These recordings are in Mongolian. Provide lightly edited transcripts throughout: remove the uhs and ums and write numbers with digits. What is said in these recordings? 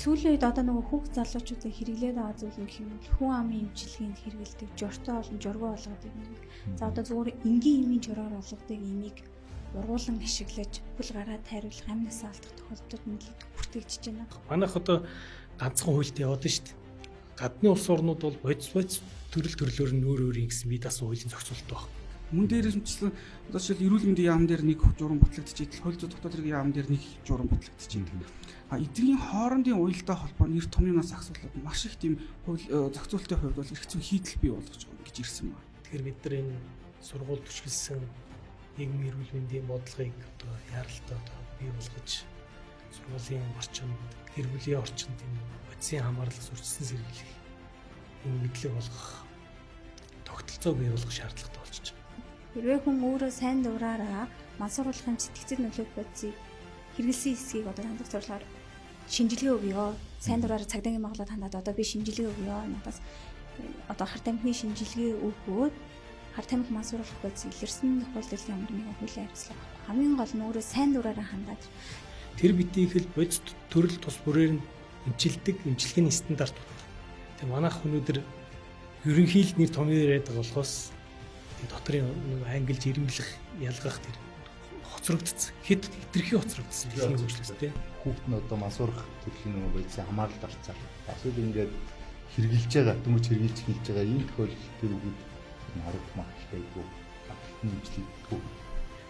сүүлийн үед одоо нөгөө хүүхд залуучуудыг хэрэглээд байгаа зүйл нь хэмээн хүн амын эмчилгээнд хэрэгэлдэг жортой болон жургуу болгодог юм. За одоо зүгээр энгийн эмийн жургаар болгодог эмийг ургуулan ашиглаж бүл гараа тайруулах амнаас алдах тохиолдлууд нэлээд бүртгэгдэж байна. Манайх одоо ганцхан хуульд яваад нь шүү дээ. Гадны улс орнууд бол бодис төрлөөр нь өөр гэсэн бие даасан хуулийн зохицуулалт байна. Мөн дээрээс мчлэн одоо жишээл эрүүл мэндийн яам дээр нэг журам батлагдчих, хууль зүйн тогтоол хэргийн яам дээр нэг журам батлагдчих. Эдгийн хоорондын уялдаа холбоо нэр томьёоноос асуулаад маш их тийм зохицуулалтын хувьд бол эрх зүйн хийдэл бий болгож байгаа гэж ирсэн байна. Тэгэхээр бид нар энэ сургууль түшгэлсэн нийгмийн эрүүл мэндийн бодлогыг одоо яаралтай одоо бий болгож сургуулийн орчинд, гэр бүлийн орчинд энэ бодисын хамаарлаас үржилсэн сэргийлэх энэ мэдлэг болгох тогтолцоо бий болгох шаардлагатай болчихж байна. Хэрвээ хүн өөрөө сайн дураараа мансууруулахын сэтгцэд нөлөөт бодисыг хэрэгэлсэн хэсгийг одоо хандах зорилгоор шинжилгээ өгөө. Сайн дураараа цагдаагийн байгууллагад хандаад одоо би шинжилгээ өгөө. Надаас одоо хар тамхины шинжилгээ өгөөд хар тамхи мансууруулах бодис илэрсэн тохиолдолд ямар нэгэн хуулийн хариуцлага авах. Хамгийн гол нь өөрөө сайн дураараа хандаад тэр битийг л бодис төрөл тус бүрээр нь эмчилгээний стандарт байна. Тэгээ манайх өнөөдөр ерөнхийд нэр томьёо яриад байгаа болохоос дотрын ангилж ирэмблэх ялгах тэр хоцрогдсон. Хэд хитрхи хоцрогдсон юм хөгжлөстэй. Хүүхд нь одоо мансуурах төрлийн нөгөө байцаа хамааралд орцоор. Асууд ингээд хэрглэж байгаа, дөнгөж хэрглэж хэлж байгаа ийм тохиолдол тэр үгэд харагдмах хэрэггүй. Нэмжлэггүй.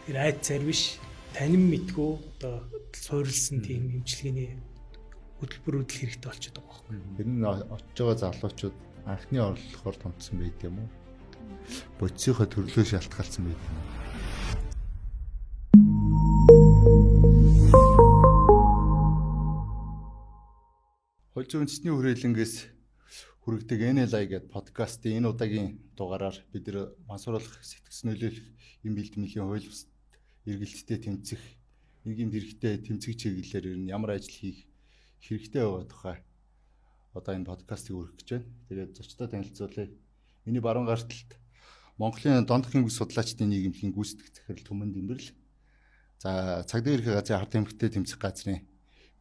Тэр айд цар биш, танин мэдгүй одоо суурилсан тийм эмчилгээний хөтөлбөрүүд л хэрэгтэй болчиход байгаа байхгүй. Тэр нь очиж байгаа залуучууд анхны орлохоор томцсон байт юм уу? Бодисынхаа төрлөө шалтгаалсан байт юм уу? Хууль зүйн үндэсний хүрээлэнгээс хүргэдэг NLI гэдэг подкастын энэ удаагийн дугаараар бид нэр мансууруулах сэтгц нөлөөлөх эм бэлтгэлийн хууль бусд эргэлттэй тэмцэх нийгэмд хэрэгтэй тэмцэх чиглэлээр ер нь ямар ажил хийх хэрэгтэй байгаа тухай одоо энэ подкастыг хүргэх гэж байна. Тэгээд зочдоо танилцуулъя. Миний баруун гарталд Монголын дондхийн бүс судлаачдын нийгэмлэгийн гүйцэтгэх захирал Түмэн Дэмбэрл. За цагдаа ерхий газрын хар тамхитай тэмцэх газрын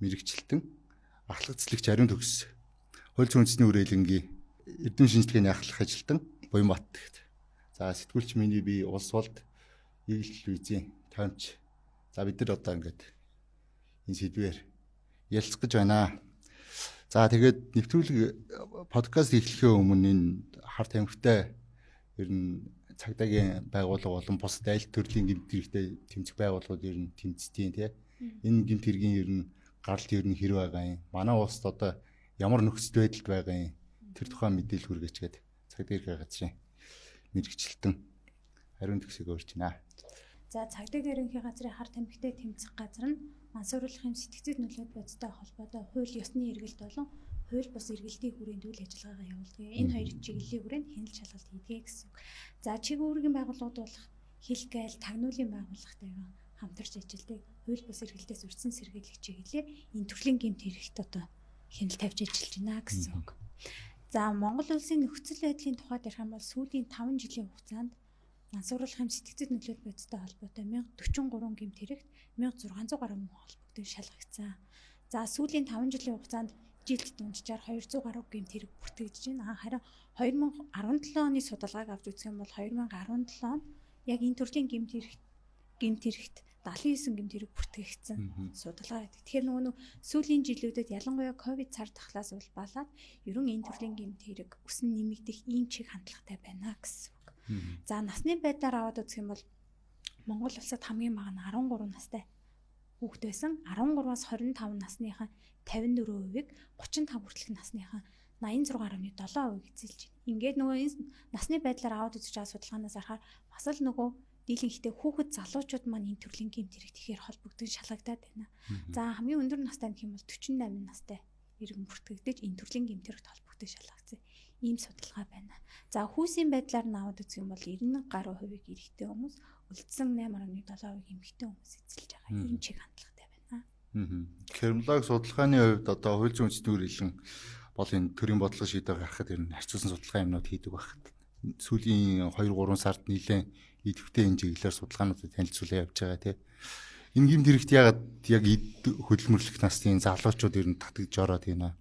мэрэгчлэлтэн ахлагцлагч Ариун Төгс. Хууль зүйн үндэсний хүрээлэнгийн эрдэм шинжилгээний ахлах ажилтан Буянбат. За сэтгүүлч миний би улс болд Игэл телевизийн томч. За бид нар одоо ингээд энэ сэдвээр ярилцах гэж байна. За тэгээд нэвтрүүлэг подкаст эхлэхийн өмнө энэ хар тамхитай ер нь цагдаагийн байгууллага болон бусад аль төрлийн гэмт хэрэгтэй тэмцэх байгууллагууд ер нь тэмцдیں۔ Тэ энэ гэмт хэргийн ер нь гаралт ер нь хэр байгаа юм. Манай улсад одоо ямар нөхцөл байдалд байгаа юм. Тэр тухайн мэдээлэл хүргэж гээд цагдаа ерхий газрын мэрэгчлэлтэн Ариун Төгсийг өөрч байна. за цагдаагийн ерөнхий газрын хар тамхитай тэмцэх газар нь мансууруулахын сэтгцэд нөлөөт бодистой холбоотой хууль ёсны эргэлт болон хууль бус эргэлтийн хүрээнд үйл ажиллагаагаа явуулдаг. Энэ хоёр чиглэлийн хүрээнд хяналт шалгалт хийдэг гэсэн. За чиг үүргийн байгууллагууд болох хилгээл тагнуулын байгууллагатайгаа хамтарч ажилладаг. Хууль бус эргэлтээс үрдсэн сэргийлэх чиглэлээр энэ төрлийн гэмт хэрэгт одоо хяналт тавьж ажиллаж байна гэсэн үг. За Монгол улсын нөхцөл байдлын тухайд ярих юм бол сүүлийн 5 жилийн хугацаанд мансууруулахын сэтгцэд нөлөөт бодистой холбоотой 1043 гэмт хэрэгт 1600 гаруй хүн холбогдсон шалгагдсан. За сүүлийн 5 жилийн хугацаанд жилд дунджаар 200 гаруй гэмт хэрэг бүртгэгдэж байна. Харин 2017 оны судалгааг авч үзэх юм бол 2017 онд яг энэ төрлийн гэмт хэрэгт 79 гэмт хэрэг бүртгэгдсэн судалгаа байдаг. Тэгэхээр нөгөө сүүлийн жилүүдэд ялангуяа ковид цар тахлаас улбалаад ерөн энэ төрлийн гэмт хэрэг өсөн нэмэгдэх ийм чиг хандлагатай байна гэсэн үг. За насны байдлаар аваад үзэх юм бол Монгол улсад хамгийн бага нь 13 настай хүүхэд байсан. 13-аас 25 насныхаа 54%-ийг 35 хүртэлх насныхаа 86.7% эзэлж байна. Ингээд нөгөө энэ насны байдлаар аваад үзэж байгаа судалгаанаас харахаар бас л нөгөө дийлэнхтэй хүүхэд залуучууд маань энэ төрлийн гэмт хэрэгт ихээр холбогдсон шалгагдаад байна. За хамгийн өндөр настай гэх юм бол 48 настай иргэн бүртгэгдэж энэ төрлийн гэмт хэрэгт холбогдсон шалгагдсан ийм судалгаа байна. За хүүсийн байдлаар нь аваад үзэх юм бол 90 гаруй хувийг эрэгтэй хүмүүс, үлдсэн 8.7% эмэгтэй хүмүүс эзэлж байгаа ийм чиг хандлагатай байна. Кримлог судалгааны хувьд одоо хууль зүйн үндэсний хүрээлэн бол энэ төрийн бодлого шийдвэр гаргахад ер нь харьцуулсан судалгаа юмнууд хийдэг багт. Сүүлийн 2-3 сард нэлээд идэвхтэй энэ чиглэлээр судалгаануудад танилцуулаад явж байгаа тийм. Энэ гэмт хэрэгт ягаад яг хөдөлмөрлөх насны залуучууд ер нь татгаж ороод байна.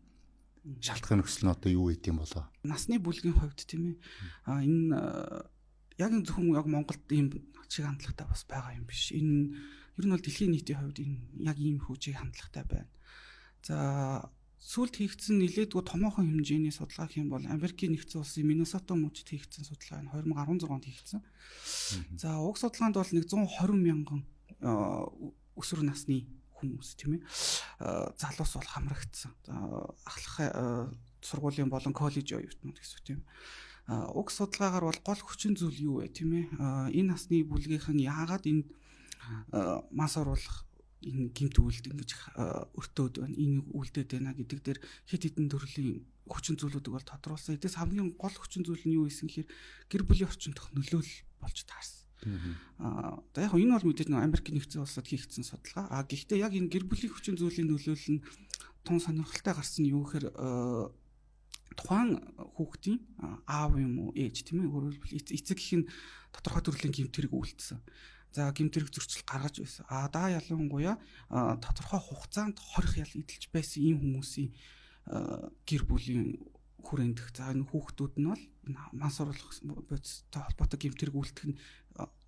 Шалтгаан нөхцөл нь одоо юу гэдэг юм болоо? Насны бүлгийн хувьд тийм ээ. Энэ яг энэ зөвхөн яг Монголд ийм шиг хандлагатай бас байгаа юм биш. Энэ ер нь бол дэлхийн нийтийн хувьд энэ яг ийм хүчийг хандлагатай байна. За сүүлд хийгдсэн нэлээдгүй томоохон хэмжээний судалгаа гэх юм бол Америкийн нэгдсэн улсын Миннесота мужид хийгдсэн судалгаа нь 2016 онд хийгдсэн. За уг судалгаанд бол 120 мянган өсвөр насны хүмүүс тийм ээ залуус бол хамрагдсан. Ахлах сургуулийн болон коллеж оюутнууд гэсэн тийм. Уг судалгаагаар бол гол хүчин зүйл юу вэ тийм ээ? Энэ насны бүлгийнх нь яагаад энэ мас оруулах энэ гэмт үйлд ингэж өртөөд байна, энэ үлдээд байна гэдэг дээр хэд хэдэн төрлийн хүчин зүйлүүдийг бол тодруулсан. Эдээс хамгийн гол хүчин зүйл нь юу байсан гэхээр гэр бүлийн орчин дох нөлөөлөл болж таарсан. Одоо яг энэ бол мэдээж нэг Америкийн нэгдсэн улсад хийгдсэн судалгаа. Гэхдээ яг энэ гэр бүлийн хүчин зүйлийн нөлөөлөл нь тун сонирхолтой гарсан нь юу гэхээр тухайн хүүхдийн аав юм уу ээж тийм ээ өөрөөр хэлбэл эцэг гэх нь тодорхой төрлийн гэмт хэрэг үйлдсэн. За гэмт хэрэг зөрчил гаргаж байсан. Да ялангуяа тодорхой хугацаанд хорих ял эдэлж байсан ийм хүмүүсийн гэр бүлийн хүрэндх. За энэ хүүхдүүд нь бол мас оруулах бодистой холбоотой гэмт хэрэг үйлдэх нь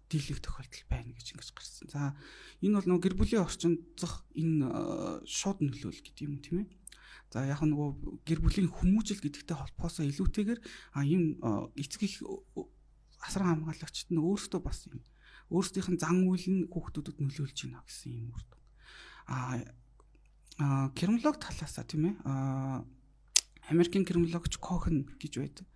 дийлэх тохиолдол байна гэж ингэж гарсан. За энэ бол нөгөө гэр бүлийн орчинд зах энэ шууд нөлөөлөл гэдэг юм тийм ээ. За яг нөгөө гэр бүлийн хүмүүжил гэдэгтэй холбоосоо илүүтэйгээр ийм эцэг их асран хамгаалагчид нь өөрсдөө бас юм өөрсдийнх нь зан үйл нь хүүхдүүдэд нөлөөлж байна гэсэн юм үрд. Криминолог талаасаа тийм ээ. Америкийн криминологч Кохен гэж байдаг.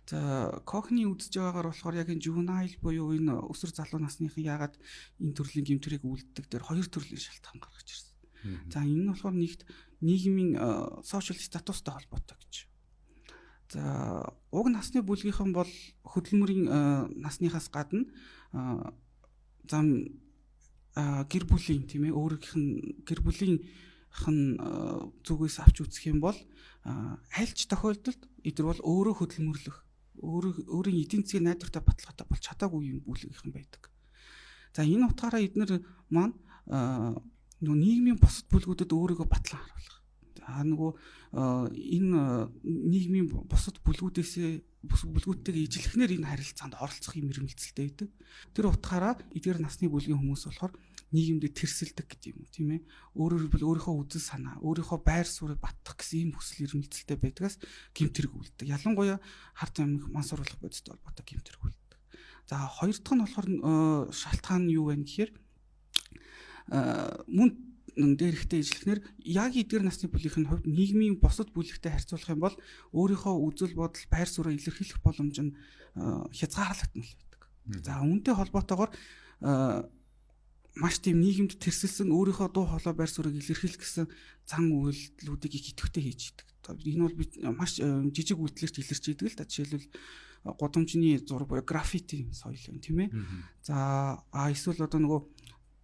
За Кохны үзэж байгаагаар болохоор яг энэ juvenile буюу энэ өсвөр залуу насныхан яагаад энэ төрлийн гэмтрийг үлддэг дээр хоёр төрлийн шалтгаан гаргаж ирсэн. За энэ нь болохоор нэгт нийгмийн social статустай холбоотой гэж. За уг насны бүлгийнхэн бол хөдөлмөрийн насныхаас гадна зам гэр бүлийн тийм ээ өөрийнх нь гэр бүлийнх нь зүгээс авч үзэх юм бол аль ч тохиолдолд эдгээр бол өөрөө хөдөлмөрлөх өөрийн эдийн засгийн найдвартай баталгаатай болж чадаагүй юм бүлгийнхэн байдаг. За энэ утгаараа эдгээр маань нийгмийн бусад бүлгүүдэд өөрийгөө батлан харуулах. Нөгөө энэ нийгмийн бусад бүлгүүдтэйгээ ижилхэн энэ харилцаанд оролцох юм ирмэлцэлтэй байдаг. Тэр утгаараа эдгээр насны бүлгийн хүмүүс болохоор нийгэмдээ тэрсэлдэг гэдэг юм тийм ээ. Өөрөөр хэлбэл өөрийнхөө үзэл санаа, өөрийнхөө байр суурийг баттах гэсэн ийм хүсэл ирмэлцэлтэй байдгаас гэмт хэрэг үлддэг. Ялангуяа харт амих мас оруулах бодистой холбоотой гэмт хэрэг үлддэг. За хоёр дахь нь болохоор шалтгаан нь юу вэ гэхээр мөн дээрхтэй ижилхнэр яг эдгээр насны бүлгийн хувьд нийгмийн бусад бүлэгтэй харьцуулах юм бол өөрийнхөө үзэл бодол байр суурийг илэрхийлэх боломж нь хязгаарлагдсан л байдаг. За үүнтэй холбоотойгоор маш тийм нийгэмд тэрсэлсэн өөрийнхөө дуу хоолой байр суурийг илэрхийлэх гэсэн зан үйлдэлүүдийг их идэвхтэй хийж идэг. Энэ бол бид маш жижиг үйлдэлэрч илэрч идэг л да. Жишээлбэл гудамжны зураг буюу граффити соёл юм тийм ээ. За эсвэл одоо нөгөө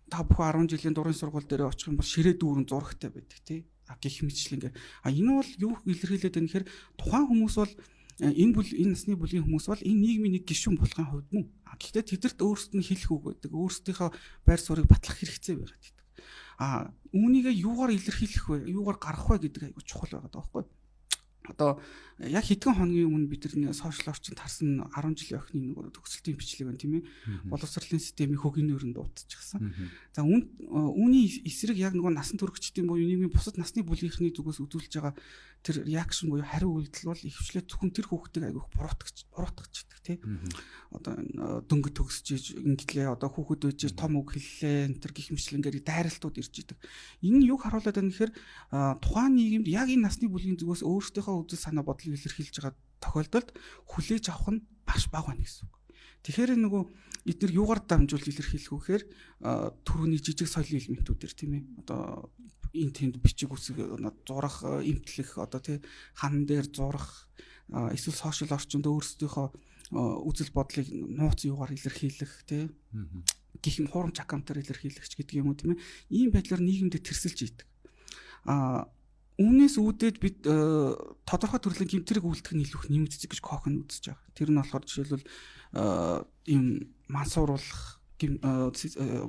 та бүхэн 10 жилийн дурын сургууль дээр очих юм бол ширээ дүүрэн зурагтай байдаг тий. Гэх мэтчлэн энэ бол юу илэрхийлээд байна гэхээр тухайн хүмүүс бол энэ насны бүлгийн хүмүүс бол энэ нийгмийн нэг гишүүн болохын хувьд мөн. Гэхдээ тэдэрт өөрсдөд нь хэлэх үг байдаг. Өөрсдийнхөө байр суурийг батлах хэрэгцээ байгаад байдаг. Үүнийгээ юугаар илэрхийлэх вэ? Юугаар гаргах вэ гэдэг аягүй чухал байгаа даахгүй. Одоо яг хэдхэн хоногийн өмнө бид нар сошиал орчинд харсан 10 жилийн охины нэг төгсөлтийн бичлэг байна тийм ээ. Боловсролын системийн хөгийн нөрөнд дуудчихсан. За үүний эсрэг яг нөгөө насан туршидтын буюу нийгмийн бусад насны бүлгийнхний зүгээс үзүүлж байгаа тэр реакшн буюу хариу үйлдэл бол ихвчлээ зөвхөн тэр хүүхдийг айгүйх буруутгачдаг тий. Одоо дөнгө төгсөж ингээдлээ одоо хүүхэд үеж том үг хэллээ энэ төр гих мэтлэнгээр дайралтууд ирж идэг. Энэ юг харуулдаг юм гэхээр тухайн нийгэмд яг энэ насны бүлгийн зүгээс өөрсдийнхөө үзэл санаа бодлыг илэрхийлж байгаа тохиолдолд хүлээж авах нь маш бага байна гэсэн үг. Тэгэхээр нөгөө эдгээр юугаар дамжуулж илэрхийлэх вэ гэхээр түрүүний жижиг соёлын элементүүдээр тийм ээ. Одоо энэ тэнд бичиг үсэг зурах, эмтлэх одоо тий хан дээр зурах эсвэл сошиал орчинд өөрсдийнхөө үзэл бодлыг нууц юугаар илэрхийлэх тий гэх юм хуурамч аккаунтаар илэрхийлэгч гэдэг юм уу тийм ээ. Ийм байдлаар нийгэмдээ тэрсэлж идэг. Үүнээс үүдээд бид тодорхой төрлийн гэмтрийг үлдэх нь илүү их нэмэгдэж гэж Кохн үзэж байгаа. Тэр нь болохоор жишээлбэл ийм мансууруулах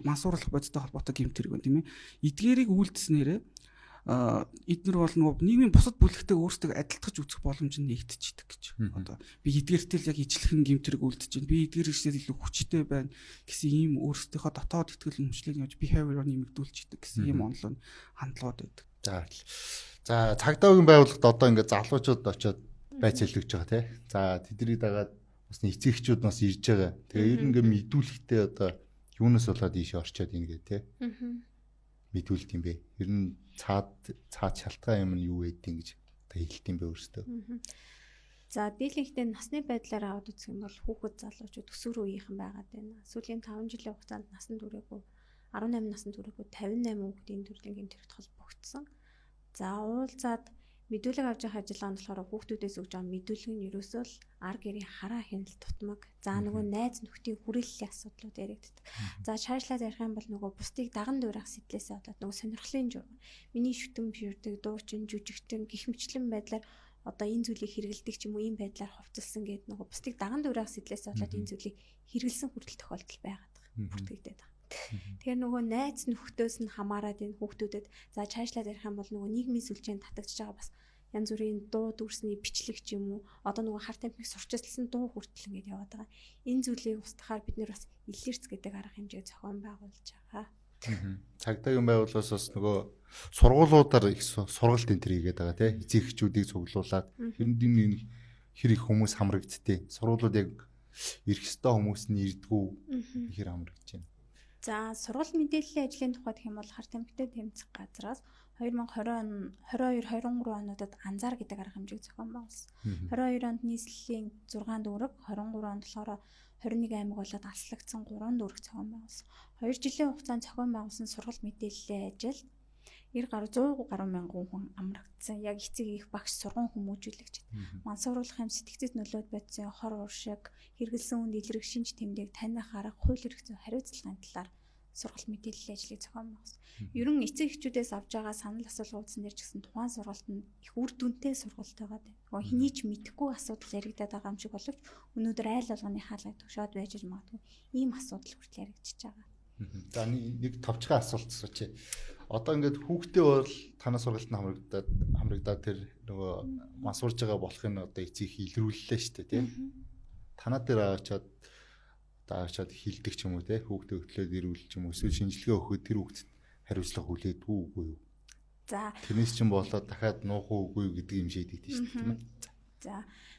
мансууруулах бодистой холбоотой гэмт хэрэг байна тийм ээ. Эдгээрийг үйлдэснээрээ эдгээр бол нөгөө нийгмийн бусад бүлэгтэй өөрсдөө адилтгаж үзэх боломж нь нэгтчихэдэг гэж. Одоо би эдгээртэй л яг ижлэхэн гэмт хэрэг үлдэж байна. Би эдгээрээс илүү хүчтэй байна гэсэн ийм өөрсдийнхөө дотоод ихтгэл өмчлөгийг явж behavior нэмэгдүүлж идэг гэсэн ийм онолоо хандлагууд байдаг. За цагдаагийн байгууллагад одоо ингээд залуучууд очиод байц хэлвэж байгаа тий. За тэднийг дагаад бас эцэгчүүд бас ирж байгаа. Тэгээ ер нь ингээд мэдүүлэхдээ одоо юунаас болоод ийшээ орчоод ийн гэ тий. Мэдүүлт юм бэ. Ер нь цаад шалтгаан юм нь юу байдیں гэж та хэлт юм бэ өөрөөсөө. За дийлэнхтэй насны байдлаар аваад үзэх юм бол хүүхэд залуучууд өсвөр үеийнхэн байгаад байна. Сүүлийн 5 жилийн хугацаанд насны түрээгүй 18 насны түрээгүй 58 хүүхдийн төрлийн гэмт хэрэгт холбогдсон. За уулзаад мэдүүлэг авч явах ажиллагаанд болохоор хүүхдүүдээс өгж байгаа мэдүүлэг нь ерөөсөө л ар гэрийн хараа хяналт тутмаг. За нөгөө найз нөхдийн хүрээллийн асуудлууд яригддаг. За шаашлаад ярих юм бол нөгөө бусдыг даган дуурайх сэтлээсээ болоод нөгөө сонирхлын журам. Миний шүтэн биширдэг, дуучин, жүжигчин гэх мэтлэн байдлаар одоо энэ зүйлийг хэрэгэлдэг ч юм уу ийм байдлаар хувцалсан гэдэг нөгөө бусдыг даган дуурайх сэтлээсээ болоод энэ зүйлийг хэрэгэлсэн хүртэл тохиолдол байгаад байгаа. Бүртгэгдээд байгаа. Тэгэхээр нөгөө найз нөхдөс нь хамаарад энэ хүүхдүүдэд за цаашлаад ярих юм бол нөгөө нийгмийн сүлжээнд татагдж байгаа бас янз бүрийн дуу дүрсний бичлэг ч юм уу одоо нөгөө хар тамхиг сурчилсан дуу хүртэл ингэж яваад байгаа. Энэ зүйлийг устгахаар бид нэр бас илэрц гэдэг арга хэмжээ зохион байгуулж байгаа. Цагдаагийн байгууллагаас бас нөгөө сургуулиудаар их сургалт энэ төр хийгээд байгаа тий. Эцэгчүүдийг цуглуулад ер нь энэ хэр их хүмүүс хамрагдтыг. Сургуулиуд яг ирэх ёстой хүмүүс нь ирдгүү ихэр хамрагдж байна. За сургууль мэдээллийн ажлын тухай гэх юм бол хар тамхитай тэмцэх газраас 2020 22-23 онуудад анзаар гэдэг арга хэмжээг зохион байгуулсан. 22 онд нийслэлийн 6 дүүрэг, 23 онд болохоор 21 аймаг болоод алслагдсан 3 дүүрэг зохион байгуулсан. 2 жилийн хугацаанд зохион байгуулсан сургууль мэдээллийн ажил 100 гаруй мянган хүн амрагдсан. Яг эцэг их багш сургууль хүмүүжүүлэгч. Мансууруулахын сэтгцэд нөлөөд байцсан хор уршиг, хэрэгэлсэн үнд илрэх шинж тэмдэг, таних арга, хууль эрх зүйн хариуцлагын талаар сургалт мэдээллийн ажлыг зохион байгуулсан. Ер нь эцэг эхчүүдээс авж байгаа санал асуулга уулзсан дээр ч гэсэн тухайн сургалт нь их үр дүнтэй сургалт байгаа дээ. Нөгөө хэний ч мэдэхгүй асуудал яригадаад байгаа юм шиг боловч өнөөдөр айл алганы хаалгыг төгшөөд байж магадгүй ийм асуудал хүртэл яригдчихэж байгаа. За нэг товчхон асуулт асууч. Одоо ингээд хүүхдээ бол танаа сургалтанд хамрагдаад тэр нөгөө мансуурж байгаа болохын одоо эцэг илрүүллээ шүү дээ тийм. Танаа дээр аваачаад хилдэг ч юм уу те хүүхдээ хөтлөөд ирүүлж юм уу эсвэл шинжилгээ өгөхөд тэр хүүхдэд хариуцлага хүлээдгүй үгүй юу. За тэрнээс чинь болоод дахиад нуух үгүй гэдэг юм шийдэгдэж шүү дээ тийм ээ. За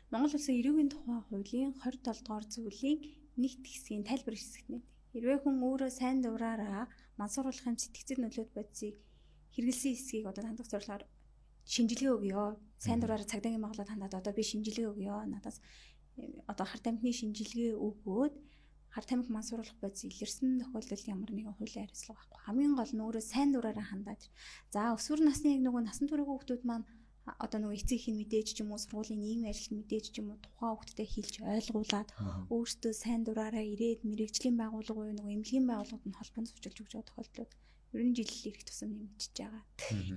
Монгол Улсын эрүүгийн тухай хуулийн 27 дугаар зүйлийн нэгт хэсгийн тайлбар хэсэгт нэт. Хэрвээ хүн өөрөө сайн дураараа мансууруулахын сэтгцэд нөлөөд бодисыг хэрэгэлсэн хэсгийг одоо хандах зорилгоор шинжилгээ өгье. Сайн дураараа цагдаагийн байгууллагад хандаад одоо би шинжилгээ өгье. Надаас одоо хар тамхины шинжилгээ өгөөд хар тамхи мансууруулах бодис илэрсэн тохиолдолд ямар нэгэн хуулийн хариуцлага байхгүй. Хамгийн гол нь өөрөө сайн дураараа хандаад. За өсвөр насны яг нөгөө насан туршийн хүүхдүүд маань одоо нөгөө эцэг ихийн мэдээж ч юм уу сургуулийн нийгмийн ажилтны мэдээж ч юм уу тухайн хүүхдэд хэлж ойлгуулад өөртөө сайн дураараа ирээд мэрэгжлийн байгууллага уу нөгөө эмнэлгийн байгууллагууд нь холбоонд суулж өгч байгаа тохиолдлууд ер нь жил ирэх тусам нэмэгдэж байгаа.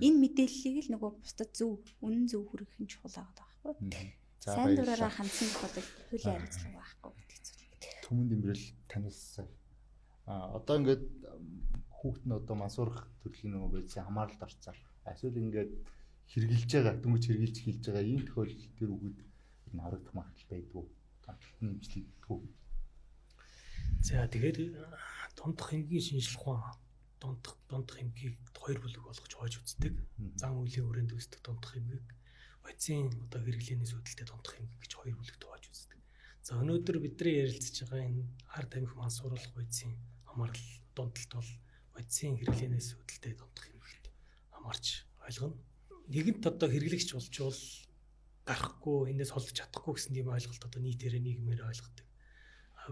Энэ мэдээллийг л нөгөө бусдад зөв үнэн зөв хүргэх нь чухал байгаа байхгүй. Сайн дураараа хандсан тохиолдолд хуулийн хариуцлага байхгүй гэдэг зүйл. Түмэн дэмрэл танаас одоо ингээд хүүхд нь одоо мансуурах төрлийн нөгөө байдлын хамааралд орцсон. Эсвэл ингээд хэрглэж байгаа, дөнгөж хэрглэж хэлж байгаа ийм тохиолдолд тэр хүүхэд нь харагдах магадлал байдгүй. Гамтлалт нь имжлэгдэггүй. За тэгэхээр дундх хэмгийн шинжилх ухаан дундх хэмгийг хоёр бүлэг болгож хойж үздэг. Зан үеийн хүрээнд үүсдэг дундх хэмгийг бодисын одоо хэрэглээний үүдэлтэй дундх хэмгийг гэж хоёр бүлэгт хойж үздэг. За өнөөдөр бидний ярилцж байгаа энэ хар тамхи мансууруулах бодисын хамаарал дундталт бол бодисын хэрэглээнээс үүдэлтэй дундх хэмгт хамаарч ойлгоно. Нэгэнт одоо хэрэглэгч болчвол гарахгүй энэс холдож чадахгүй гэсэн тийм ойлголт одоо нийтээрээ нийгмээр ойлгодог.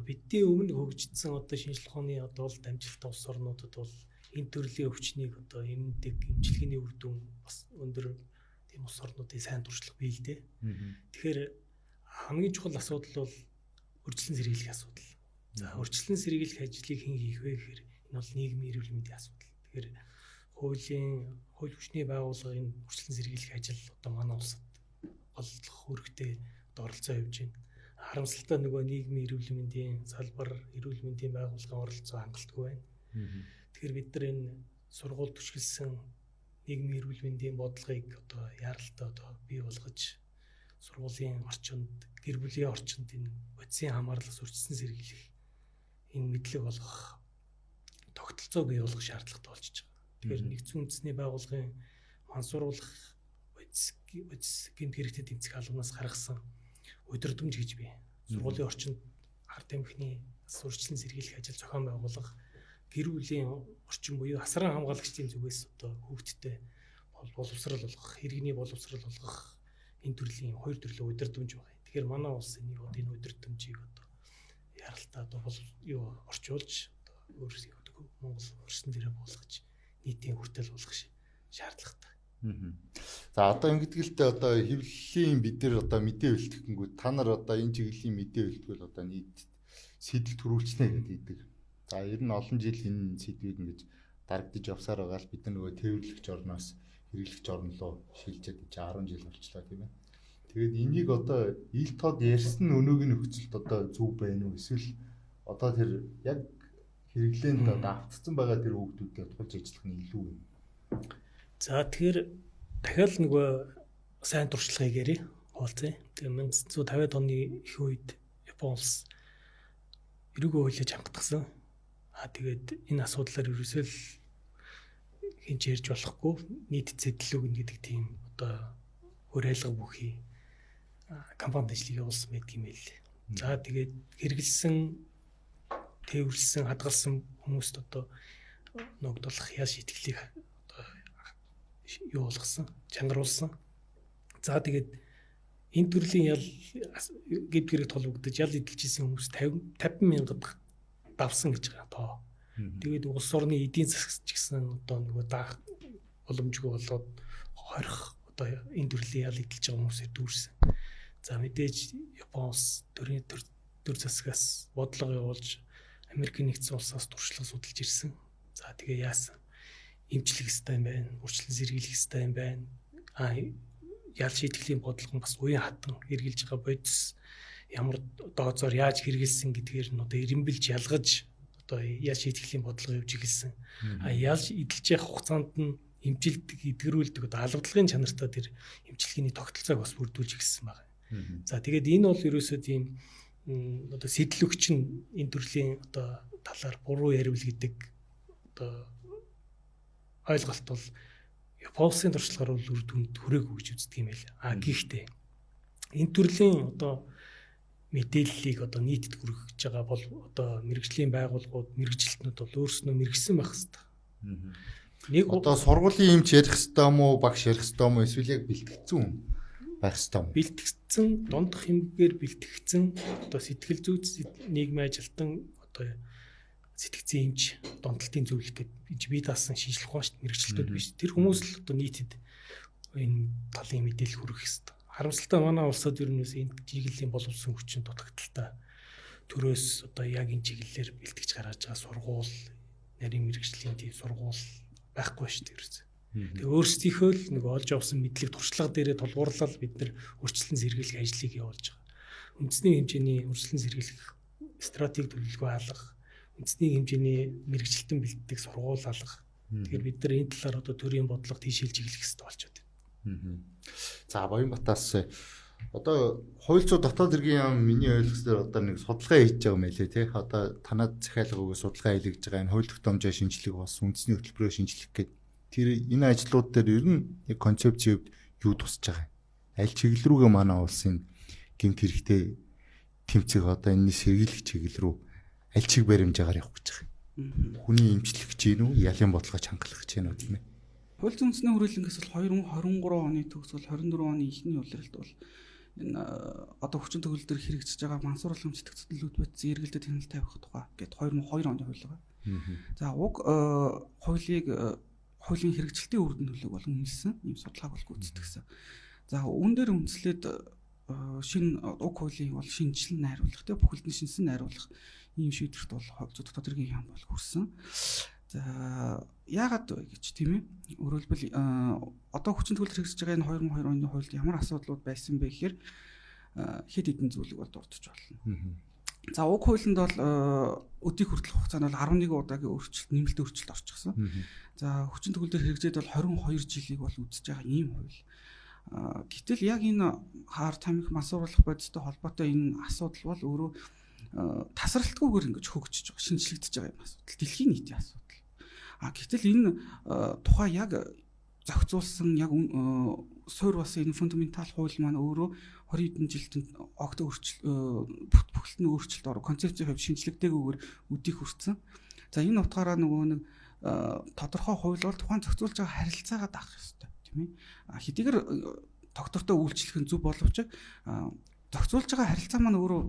Бидний өмнө хөгжсөн одоо шинжилгээ ухааны одоо бол дамжуулалттай улс орнуудад бол энэ төрлийн өвчнийг одоо эмнэлэг эмчилгээний үр дүн бас өндөр тийм улс орнуудын сайн туршлага бий л дээ. Тэгэхээр хамгийн чухал асуудал бол өрчлөн сэргийлэх асуудал. За өрчлөн сэргийлэх ажлыг хэн хийх вэ гэхээр энэ бол нийгмийн эрүүл мэндийн асуудал. Тэгэхээр хууль хүчний байгууллагын өрчлөн сэргийлэх ажил одоо манай улсад олох үүрэгтэй одоо оролцоо явьж байна. харамсалтай нөгөө нийгмийн эрүүл мэндийн салбар, эрүүл мэндийн байгууллагын оролцоо хангалтгүй байна. Тэгэхээр бид нар энэ сургууль түшгэлсэн нийгмийн эрүүл мэндийн бодлогыг одоо яаралтай одоо бий болгож сургуулийн орчинд, гэр бүлийн орчинд энэ бодисын хамаарлаас өрчсөн сэргийлэх энэ мэдлэг болгох тогтолцоо бий болгох шаардлагатай болж байгаа. Тэгэхээр нэгдсэн үндэсний байгууллагын мансууруулах бодис гэмт хэрэгтэй тэмцэх албанаас гаргасан удирдамж гэж бий. Сургуулийн орчинд ард тамхины сурчлан сэргийлэх ажил зохион байгуулах, гэр бүлийн орчин буюу асран хамгаалагчдын зүгээс одоо хүүхдтэй боловсрал болгох, иргэний боловсрал болгох энэ төрлийн хоёр төрлийн удирдамж байгаа. Тэгэхээр манай улс энийг одоо энэ удирдамжийг одоо яралтай одоо орчуулж одоо өөрсдөө Монгол өрсөн дээрээ буулгаж нийтийн хүртэл болгох шаардлагатай. За одоо ингэдгэлтэй одоо хэвлэлийн бид нар одоо мэдээ бэлтгэнгүүт та нар одоо энэ чиглэлийн мэдээ бэлтгэл одоо нийт сэтэл төрүүлчихнэ гэдэг. За ер нь олон жил энэ сэдвийг ингэж дарагдж явсаар байгаа л бид нар нөгөө тээвэрлэгч орноос хэрэглэгч орн руу шилжээд 10 жил болчлаа тийм ээ. Тэгээд энийг одоо ил тод ярьсан өнөөгийн нөхцөлд одоо зөв байна уу эсвэл одоо тэр яг хэрэглээнд давтцсан байгаа тэр хүүхдүүдэд тулж ажиллах нь илүү юм. За тэгэхээр дахиад нөгөө сайн туршлагыг ярив хуулцаа. Тэгээ 1950-аад оны их үед Япон улс эрүүгөө хүлээж хангадсан. Тэгээд энэ асуудлаар ерөөсөө л хинч ярьж болохгүй нийт зэдлэг гэдэг тийм одоо хөрөөлгө бүхий компанид ажлыг явуулсан байдаг юм л. За тэгээд хэрэгэлсэн, тээвэрлсэн, хадгалсан хүмүүст одоо ногдуулах яаш итгэлийг одоо юу болгосон, чангаруулсан. За тэгээд энэ төрлийн ял гэд гэрэг толбогдож ял эдэлж исэн хүмүүс 50 мянгад давсан гэж байгаа тоо. Тэгээд улс орны эдийн засагч гэсэн одоо нөгөө даах боломжгүй болоод хорих одоо энэ төрлийн ял эдэлж байгаа хүмүүсээр дүүрсэн. За мэдээж Япон улс төр засгаас бодлого явуулж Америкийн нэгдсэн улсаас туршлага судалж ирсэн. За тэгээ яасан? Эмчлэх хэрэгтэй юм байна. Урьдчилан сэргийлэх хэрэгтэй юм байна. Ял шийтгэлийн бодлого нь бас уян хатан хэрэгжилж байгаа бодис ямар дооцоор яаж хэрэгэлсэн гэдгээр нь одоо ирэмбэлж ялгаж одоо ял шийтгэлийн бодлого явж эхэлсэн. Ял эдэлж явах хугацаанд нь эмчилдэг, эдгэрүүлдэг одоо албадлагын чанартай тэр эмчилгээний тогтолцоог бас бүрдүүлж эхэлсэн байна. За тэгээд энэ бол ерөөсөө тийм одоо сэтлэгч нь энэ төрлийн одоо талаар буруу ярил гэдэг одоо ойлголт бол Японы туршлагаар бол үр дүнд хүрээгүй гэж үздэг юм байл. Гэхдээ энэ төрлийн одоо мэдээллийг одоо нийтэд хүргэж байгаа бол одоо мэрэгжлийн байгууллагууд, мэрэгжилтнүүд бол өөрснөө мэрэгсэн байх хэрэгтэй. Нэг одоо сургуулийн эмч ярих хэрэгтэй юм уу, багш ярих хэрэгтэй юм уу, эсвэл яг бэлтгэгдсэн байх хэрэгтэй юм. Бэлтгэгдсэн, дундах хэмгээр бэлтгэгдсэн одоо сэтгэл зүйч нийгмийн ажилтан одоо сэтгцэн эмч, донтолтын зөвлөх гэж бие даасан шинжлэх ухаан шүү дээ, мэрэгчлэлтүүд биш. Тэр хүмүүс л одоо нийтэд энэ талын мэдээлэл хүргэх хэрэгтэй. Харамсалтай манай улсад ер нь энэ чиглэлийн боловсон хүчин дутагдaltaй төрөөс одоо яг энэ чиглэлээр бэлтгэж гаргаж байгаа сургууль, нарийн мэрэгжлийн тийм сургууль байхгүй шүү дээ. Тэгээ өөрсдийнхөө л нэг олж авсан мэдлэг туршлага дээрээ тулгуурлал бид нар урьдчилан сэргийлэх ажлыг явуулж байгаа. Үндэсний хэмжээний урьдчилан сэргийлэх стратеги төлөвлөгөө алгах, үндэсний хэмжээний мэрэгчлэлтэн бэлддэг сургууль алгах. Тэгэхээр бид нар энэ талаар одоо төрийн бодлого тийшээлж эхлэх хэрэгтэй болчиход байна. За Баянбатаас одоо хууль зүйн дотоод хэргийн яам миний ойлгосноор одоо нэг судалгаа хийж байгаа юм байлээ тий. Одоо танад захиалгаагүй судалгаа хийлгэж байгаа энэ хууль тогтоомжоо шинжлэх бас үндэсний хөтөлбөрөөр шинжлэх гэдэг тэр энэ ажлууд дээр ер нь яг концепцийн хувьд юу тусаж байгаа юм? Аль чиглэл рүүгээ манай улсын гэмт хэрэгтэй тэмцэх одоо энэний сэргийлэх чиглэл рүү аль чиг баримжаагаар явах гэж байгаа юм? Хүний эмчлэх гэж гин үү? Ялын бодлогоо чангалах гэж гин үү тийм ээ? Хууль зүйн үндэсний хүрээлэнгээс бол 2023 оны төгсгөл 24 оны эхний улиралд бол энэ одоо хүчин төгөл төр хэрэгжиж байгаа мансуур улам сэтгцэлүүд бүтсэн эргэлдэд хяналт тавих тухай гээд 2002 оны хууль байгаа. За уг хуулийн хэрэгжилтийн үр дүн төлөв болон хэлсэн ийм судалгааг бол гүйцэтгэсэн. За үүн дээр үндэслээд шинэ уг хуулийн бол шинжилэн найруулах тийм бүхэлдэн шинсэн найруулах ийм шийдвэрт бол дотоод хэргийн яам бол хүрсэн. За яагаад вэ гэж тийм ээ. Өөрөлдвөл одоо хүчин төгөлдөр хэрэгжиж байгаа энэ 2002 оны хуульд ямар асуудлууд байсан бэ гэхээр хэд хэдэн зүйлийг бол дурдж болно. За уг хуулинд бол өдийг хүртэлх хугацаанд бол 11 удаагийн өөрчлөлт, нэмэлт өөрчлөлт орчихсон. За хүчин төгөлдөр хэрэгжээд бол 22 жилийг бол үзэж байгаа ийм хууль. Гэтэл яг энэ хаар тамхи мансууруулах бодистой холбоотой энэ асуудал бол өөрөө тасралтгүйгээр ингэж хөгжиж байгаа, шинжлэгдэж байгаа юм асуудал. Дэлхийн нийтийн асуудал. Гэтэл энэ тухай яг зохицуулсан яг суур болсон энэ фундаментал хууль маань өөрөө 20 хэдэн жилд огт бүхэлд нь өөрчлөлт ороо концепцийн хувьд шинжлэгдээгүйгээр өдийг хүртсэн. За энэ утгаараа нөгөө нэг тодорхой хууль бол тухайн зохицуулж байгаа харилцаагаа даах ёстой, тийм ээ. Хэдийгээр доктортой үйлчлэх нь зөв боловч зохицуулж байгаа харилцаа маань өөрөө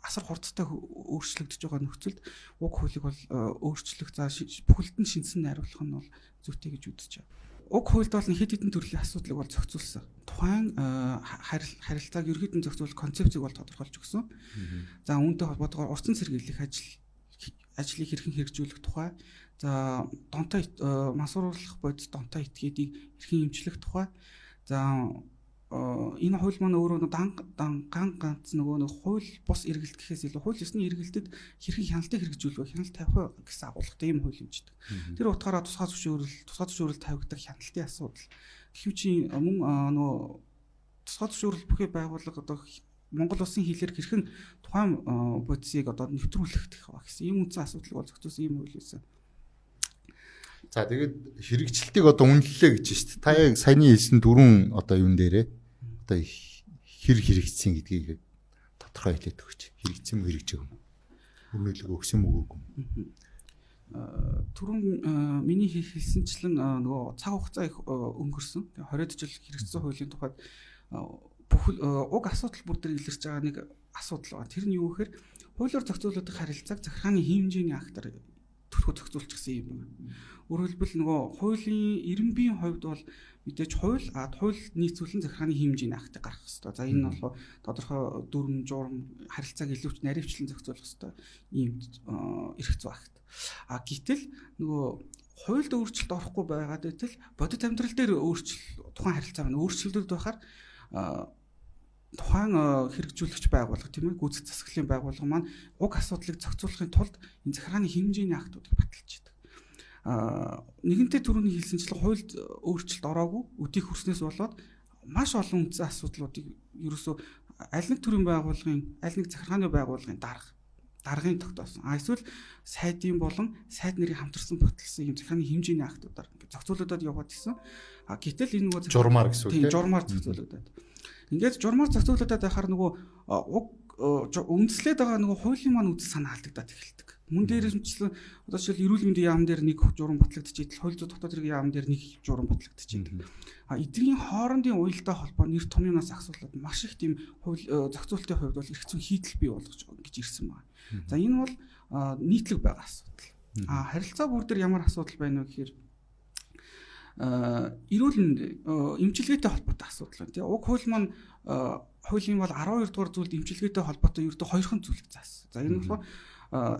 асар хурдтай өөрчлөгдөж байгаа нөхцөлд уг хуулийг бол өөрчлөх за бүхэлд нь шинжсэн найруулах нь бол зүйтэй гэж үзэж байна. Уг хуульд бол хэд хэдэн төрлийн асуудлыг бол зохицуулсан. Тухайн харилцааг ерөнхийдөө зохицуулах концепцийг бол тодорхойлж өгсөн. За үүнтэй холбоотойгоор урьдчилан сэргийлэх ажлыг хэрхэн хэрэгжүүлэх тухай, за донтой мансууруулах бодис донтой этгээдийг хэрхэн эмчлэх тухай. За энэ хууль маань өөрөө ганц нөгөө нэг хууль бус эргэлт гэхээс илүү хууль ёсны эргэлтэд хэрхэн хяналтыг хэрэгжүүлэх вэ, хяналт тавих гэсэн агуулгатай юм хууль хэмждэг. Тэр утгаараа тусгай зөвшөөрөл тавигдах хяналтын асуудал. Гэвч мөн нөгөө тусгай зөвшөөрөл бүхий байгууллага одоо Монгол улсын хэлээр хэрхэн тухайн бодисыг одоо нэвтрүүлэх гэх гэсэн ийм үндсэн асуудлыг бол зохицуулсан ийм хууль байсан. За тэгээд хэрэгжилтийг одоо үнэллээ гэж байна шүү дээ. Та яг саяны хэлсэн дөрвөн одоо юун дээрээ одоо хэрэгжсэн гэдгийг тодорхой хэлээд өгч. Хэрэгжсэн мө хэрэгжээгүй юм. Үнэлэг өгсөн мө өгөөгүй юм. Түрүүн миний хэлсэнчлэн нөгөө цаг хугацаа их өнгөрсөн. Тэгээ 20 жил хэрэгжсэн хуулийн тухайд бүхэл уг асуудал бүр дээр илэрч байгаа нэг асуудал байна. Тэр нь юу гэхээр хуулиар зохицуулдаг харилцааг захиргааны хэмжээний актаар төлхөө зохицуулчихсан юм байна. Өөрөөр хэлбэл нөгөө хуулийн 90-ийн хувьд бол мэдээж хууль нийцүүлэн захиргааны хэмжээний актыг гаргах хэрэгтэй. За энэ нь бол тодорхой дүрм, журам, харилцааг илүүч наривчлан зохицуулах хэрэгтэй ийм эрх зүй акт. Гэтэл нөгөө хуульд өөрчлөлт орохгүй байгаад байтал бодит амьдрал дээр тухайн харилцаа маань өөрчлөлтөд байхаар тухайн хэрэгжүүлэгч байгууллага тийм ээ гүйцэтгэх засаглалын байгууллага маань уг асуудлыг зохицуулахын тулд энэ захиргааны хэмжээний актуудыг баталж идэг. Нэгэнтээ түрүүний хэлсэнчлэн хуульд өөрчлөлт ороогүй өдийг хүрснээс болоод маш олон үндсэн асуудлуудыг ерөөсөө аль нэг төрлийн байгууллагын аль нэг захиргааны байгууллагын даргын тогтоосон. Эсвэл сайдын болон сайд нэрийг хамтарсан баталсан юм захиргааны хэмжээний актуудаар ингээд зохицуулагдаад яваад гисэн. Гэтэл энэ нөгөө журмаар гэсэн үг тийм журмаар зохицуулагдаад. Ингээд журмаар зохицуулагдаад байхаар нөгөө үндэслээд байгаа нөгөө хуулийн маань үйл санаа алдагдаад эхэлдэг. Мөн дээрэмчлэн одоо жишээл эрүүл мэндийн яам дээр нэг журам батлагдчихийдэл хууль зүйн дотоод хэргийн яам дээр нэг журам батлагдчихийдэл. Эдгийн хоорондын уялдаа холбоо нэр томьёоноос асуулаад маш их тийм хууль зохицуулалтын хувьд бол эрх зүйн хийдэл бий болгож гэж ирсэн байна. За энэ бол нийтлэг байгаа асуудал. Харилцаа бүр дээр ямар асуудал байна вэ гэхээр эрүүл мэнд эмчилгээтэй холбоотой асуудал байна. Тэгээ уг хууль маань хуулийн бол 12 дугаар зүйлд эмчилгээтэй холбоотой ердөө хоёрхан зүйлийг заасан. За энэ болохоор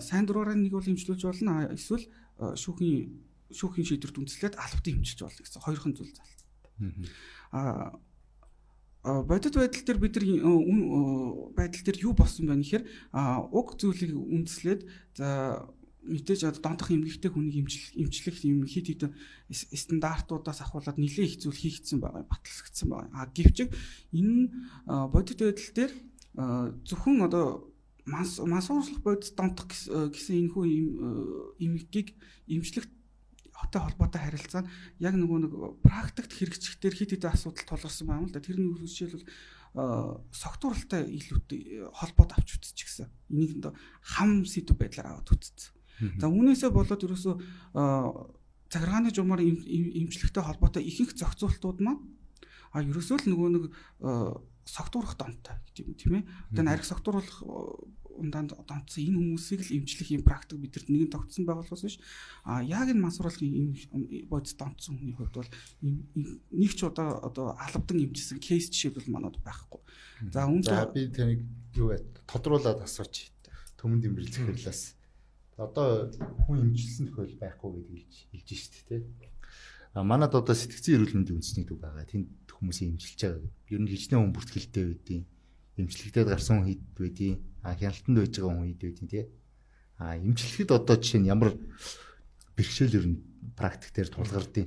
сайн дураараа нэг бол эмчилүүлж болно, эсвэл шүүхийн шийдвэрт үндэслээд албатай эмчилж болно гэсэн хоёрхан зүйл заасан. Бодит байдал дээр бид нар байдал дээр юу болсон байна гэхээр уг зүйлийг үндэслээд за мэдээж донтох эмгэгтэй хүнийг эмчлэх юм хит хитэн стандартуудаас ахуулаад нэлээд их зүйл хийгдсэн байгаа, баталгдсан байгаа. Гэвч энэ бодит байдал дээр зөвхөн одоо мансууруулах бодис донтох гэсэн энэхүү эмгэгийг эмчлэх хотой холбоотой харилцаа нь яг нөгөө нэг практикт хэрэгжихдээ хит хитэн асуудал тулгарсан байна л да. Тэрний жишээлбэл согтууралтай илүүтэй холбоод авч үзчихсэн. Энийг хам сэдв байдлаар аваад үзсэн. За үүнээсээ болоод ерөөсөө захиргааны журмаар эмчлэгтэй холбоотой ихэнх зохицуултууд маань ерөөсөө л нөгөө нэг согтуурах донтой гэдэг юм тийм ээ. Одоо арх согтууруулах унданд донтсон энэ хүмүүсийг л эмчлэх юм практик бидэрт нэгэн тогтсон байгууллагаас биш. Яг энэ мансууруулахын бодис донтсон хүний хувьд бол нэг ч одоо албадан эмчилсэн кейс жишээлбэл манад байхгүй. За би таныг юу вэ тодруулаад асууж төмөн дэмбэрэл захирлаас одоо хүн эмчилсэн тохиол байхгүй гэдгийг хэлж штэ тий. Манад одоо сэтгцэн эрүүл мэндийн үндэсний төв байгаа. Тэнд хүмүүсийн эмчилж байгаа. Ер нь хичнээн хүн бүртгэлтэй байдیں۔ эмчилгээтэй гарсан хүн хэд байдیں۔ Хяналтанд байж байгаа хүн хэд байдیں тий. Эмчилгэхэд одоо жишээ нь ямар бэрхшээл ер нь практик дээр тулгардیں۔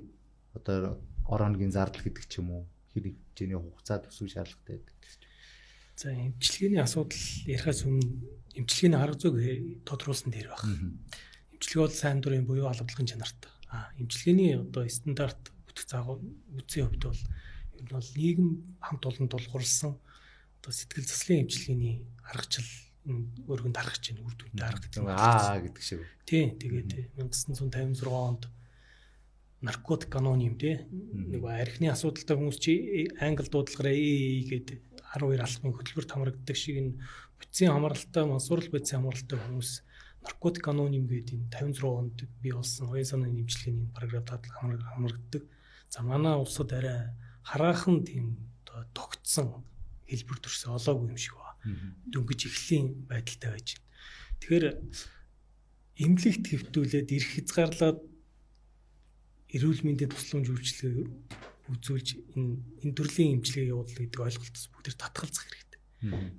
Одоо ороногийн зардал гэдэг ч юм уу хэрэг хэмжээний хугацаа төсөв шаардлагатай байдаг гэж. За эмчилгээний асуудал ярихаас өмнө эмчилгээний арга зүйг тодруулсан дээр байна. Эмчилгээ бол сайн дурын буюу алгадлагын чанарт. Эмчилгээний одоо стандарт бүтэх загвар үтсийн хувьд бол ер нь бол нийгэм хамт олон тулгуурласан одоо сэтгэл заслын эмчилгээний аргачлал өргөнд харах чинь үр дүнтэй арга гэдэг юм. Гэдэг шиг. Тийм тэгээд 1956 онд наркотик канон юм тий. Нэг архины асуудалтай хүмүүс чи англи дуудлагаараа гэдэг 12 албаны хөтөлбөрт хамрагддаг шиг энэ бүтцийн хамааралтай мансуурал байдсан хамааралтай хүмүүс наркотик канон юм гэдэг энэ 56 онд бий болсон оюун санааны нэмжлэгийн параграф хамрагддаг. За манай улсад арай хараахан тийм одоо тогтсон хэлбэр төрсөн олоогүй юм шиг ба. Дөнгөж эхлийн байдалтай байж байна. Тэгэхээр эмнэлэгт хэвтүүлээд эрх хязгаарлаад эрүүл мэндийн тусламж үйлчилгээ үзүүлж энэ төрлийн эмчилгээ явуулах гэдэг ойлголтоос бүгд татгалзах хэрэгтэй.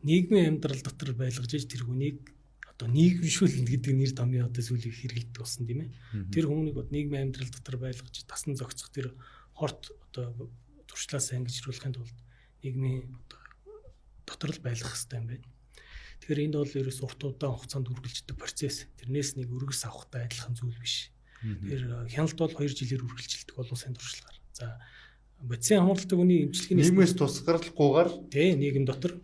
Нийгмийн амьдрал дотор байлгаж иж тэр хүнийг одоо нийгэмшүүлнэ гэдэг нэр томьёо одоо сүүлийн хэрэгэлдэг болсон тийм ээ. Тэр хүнийг одоо нийгмийн амьдрал дотор байлгаж тасн зохицох тэр хорт одоо туршлаас ангижруулахын тулд нийгмийн одоо дотор л байлгах хэрэгтэй юм байна. Тэгэхээр энд бол ерөөс урт удаан хугацаанд үргэлжлэдэг процесс. Тэрнээс нэг өргөс авахтай адилхан зүйл биш. Тэгэхээр хяналт бол 2 жилээр үргэлжилдэг бол улсын туршлагаар. За бодисын хамгаалалтын хүний эмчилгээний нийгмээс тусгарлахгүйгээр нийгэм дотор.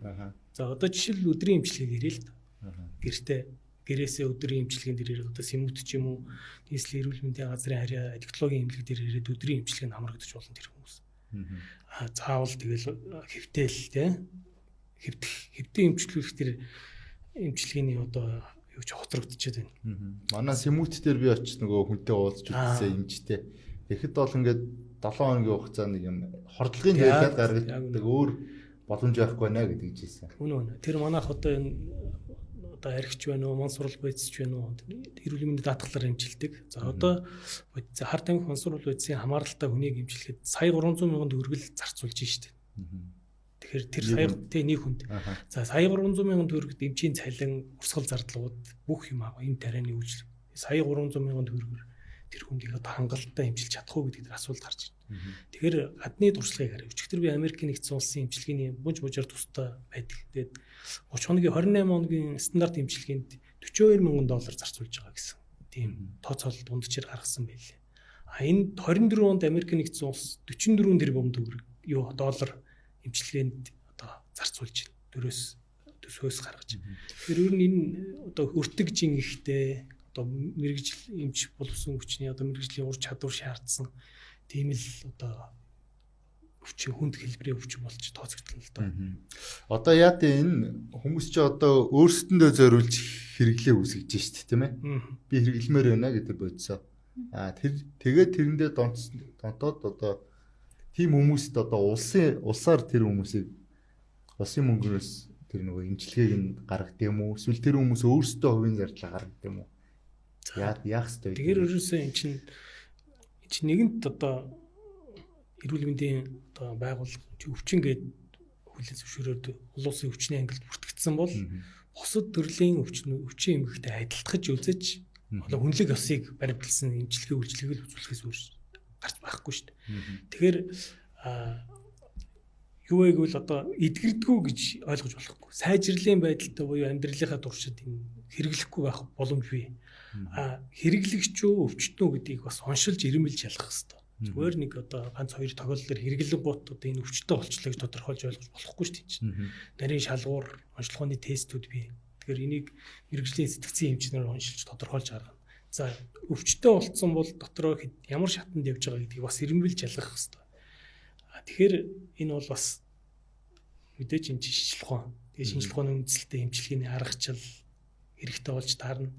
За одоо жишээл өдрийн эмчилгээг ирээ л да. Гэрээсээ өдрийн эмчилгээнд ирээд одоо сэмүүд ч юм уу нийслэлийн эрүүл мэндийн газрын харьяа диктологийн эмнэлэг дээр ирээд өдрийн эмчилгээнд хамрагдаж болно тэр хүмүүс. Заавал тэгэл хэвтэл тий хэвтэн эмчилүүлэх тэр эмчилгээний одоо юу ч хоцрогдчиход байна. Манай сэмүүд дээр би очиж нөгөө хүнтэй уулзч үзсэн эмчтэй. Тэгэхэд бол ингээд 7 хоногийн хугацаанд нэг юм хордлогын хэрэглээд гаргадаг өөр боломж байхгүй наа гэдэг жийсэн. Үнэн. Тэр манайх одоо энэ одоо архич байна уу, мансурал байдсч байна уу эрүүл мэндийн даатгалаар эмчилдэг. За одоо хар тамхи мансурал байдсын хамааралтай хүнийг эмчилэхэд сая 300 мянган төгрөгөл зарцуулж штеп. Тэгэхээр тэр сая нэг хүнд. За сая 300 мянган төгрөгт эмчийн цалин, урсгал зардлууд бүх юм аа энэ тарианы үйлчлэг. Сая 300 мянган төгрөгөөр тэр хүндийг одоо хангалттай эмчилж чадах уу гэдэг асуулт гарч ирнэ. Тэгэхээр гадны туршлагыг харъя. Өчигдөр би Америкийн нэгдсэн улсын эмчилгээний мужаар тустай байдаг. Тэгээд 30 хоногийн 28 хоногийн стандарт эмчилгээнд $42,000 зарцуулж байгаа гэсэн тийм тооцоол дундчээр гаргасан байлээ. Энэ 24 онд Америкийн нэгдсэн улс 44 тэрбум төгрөг доллар эмчилгээнд одоо зарцуулж байна. Төсөөс гаргаж. Тэгэхээр ер нь энэ одоо өртөгжин ихтэй одоо мэрэгжил эмч боловсон хүчний одоо мэрэгжлийн ур чадвар шаардсан тийм л одоо өвчин хүнд хэлбэрийн өвчин болж тооцогдлоо л доо. Одоо яа тий энэ хүмүүс чи одоо өөрсдөндөө зориулж хэрэглээ үүсгэж штт тийм ээ. Би хэрэглэмээр байна гэдэг бодсоо. Тэгээд тэрэндээ донтоод одоо тийм хүмүүст одоо улсаар тэр хүмүүсийг улсын мөнгнөөс тэр нөгөө эмчилгээг нь гаргад юм уу? Эсвэл тэр хүмүүс өөрсдөө хувийн зардлаа гаргад юм уу? Яах ёстой. Тэгэхээр ерөөсөө эн чинь нэгэнт одоо эрүүл мэндийн одоо байгууллага өвчин гээд хүлээн зөвшөөрөөд улсын өвчний ангилд бүртгэгдсэн бол бусад төрлийн өвчин эмгэгтэй адилтгаж үзэж одоо хүнлэг ёсыг баримтлсан эмчилгээ үйлчлэгийг л үзүүлэхээс өөр гарч байхгүй шүү дээ. Тэгэхээр юу вэ гэвэл одоо эдгэрдэггүй гэж ойлгож болохгүй. Сайжрлын байдалтай буюу амьдралынхаа туршид энэ хэрэглэхгүй байх боломж бий. Хэрэглэгчөө өвчтнөө гэдгийг бас оншилж ирмэлж ялах хэрэгтэй. Зүгээр нэг одоо ганц хоёр тохиолдолд хэрэглэн гут одоо энэ өвчтөй болчлоо гэж тодорхойлж ойлгож болохгүй шүү дээ. Нарийн шалгуур, онцлогооны тестүүд бий. Тэгэхээр энийг мэрэгжлийн сэтгцийн эмчнэр оншилж тодорхойлж гаргана. За өвчтөй болцсон бол дотроо ямар шатанд явж байгаа гэдгийг бас ирмэлж ялгах хэрэгтэй. Тэгэхээр энэ бол бас мэдээж энэ шинжилгээ ухаан. Тэгээ шинжилгээ ухааны үндэслэлтэй эмчилгээний аргачлал хэрэгтэй болж таарна.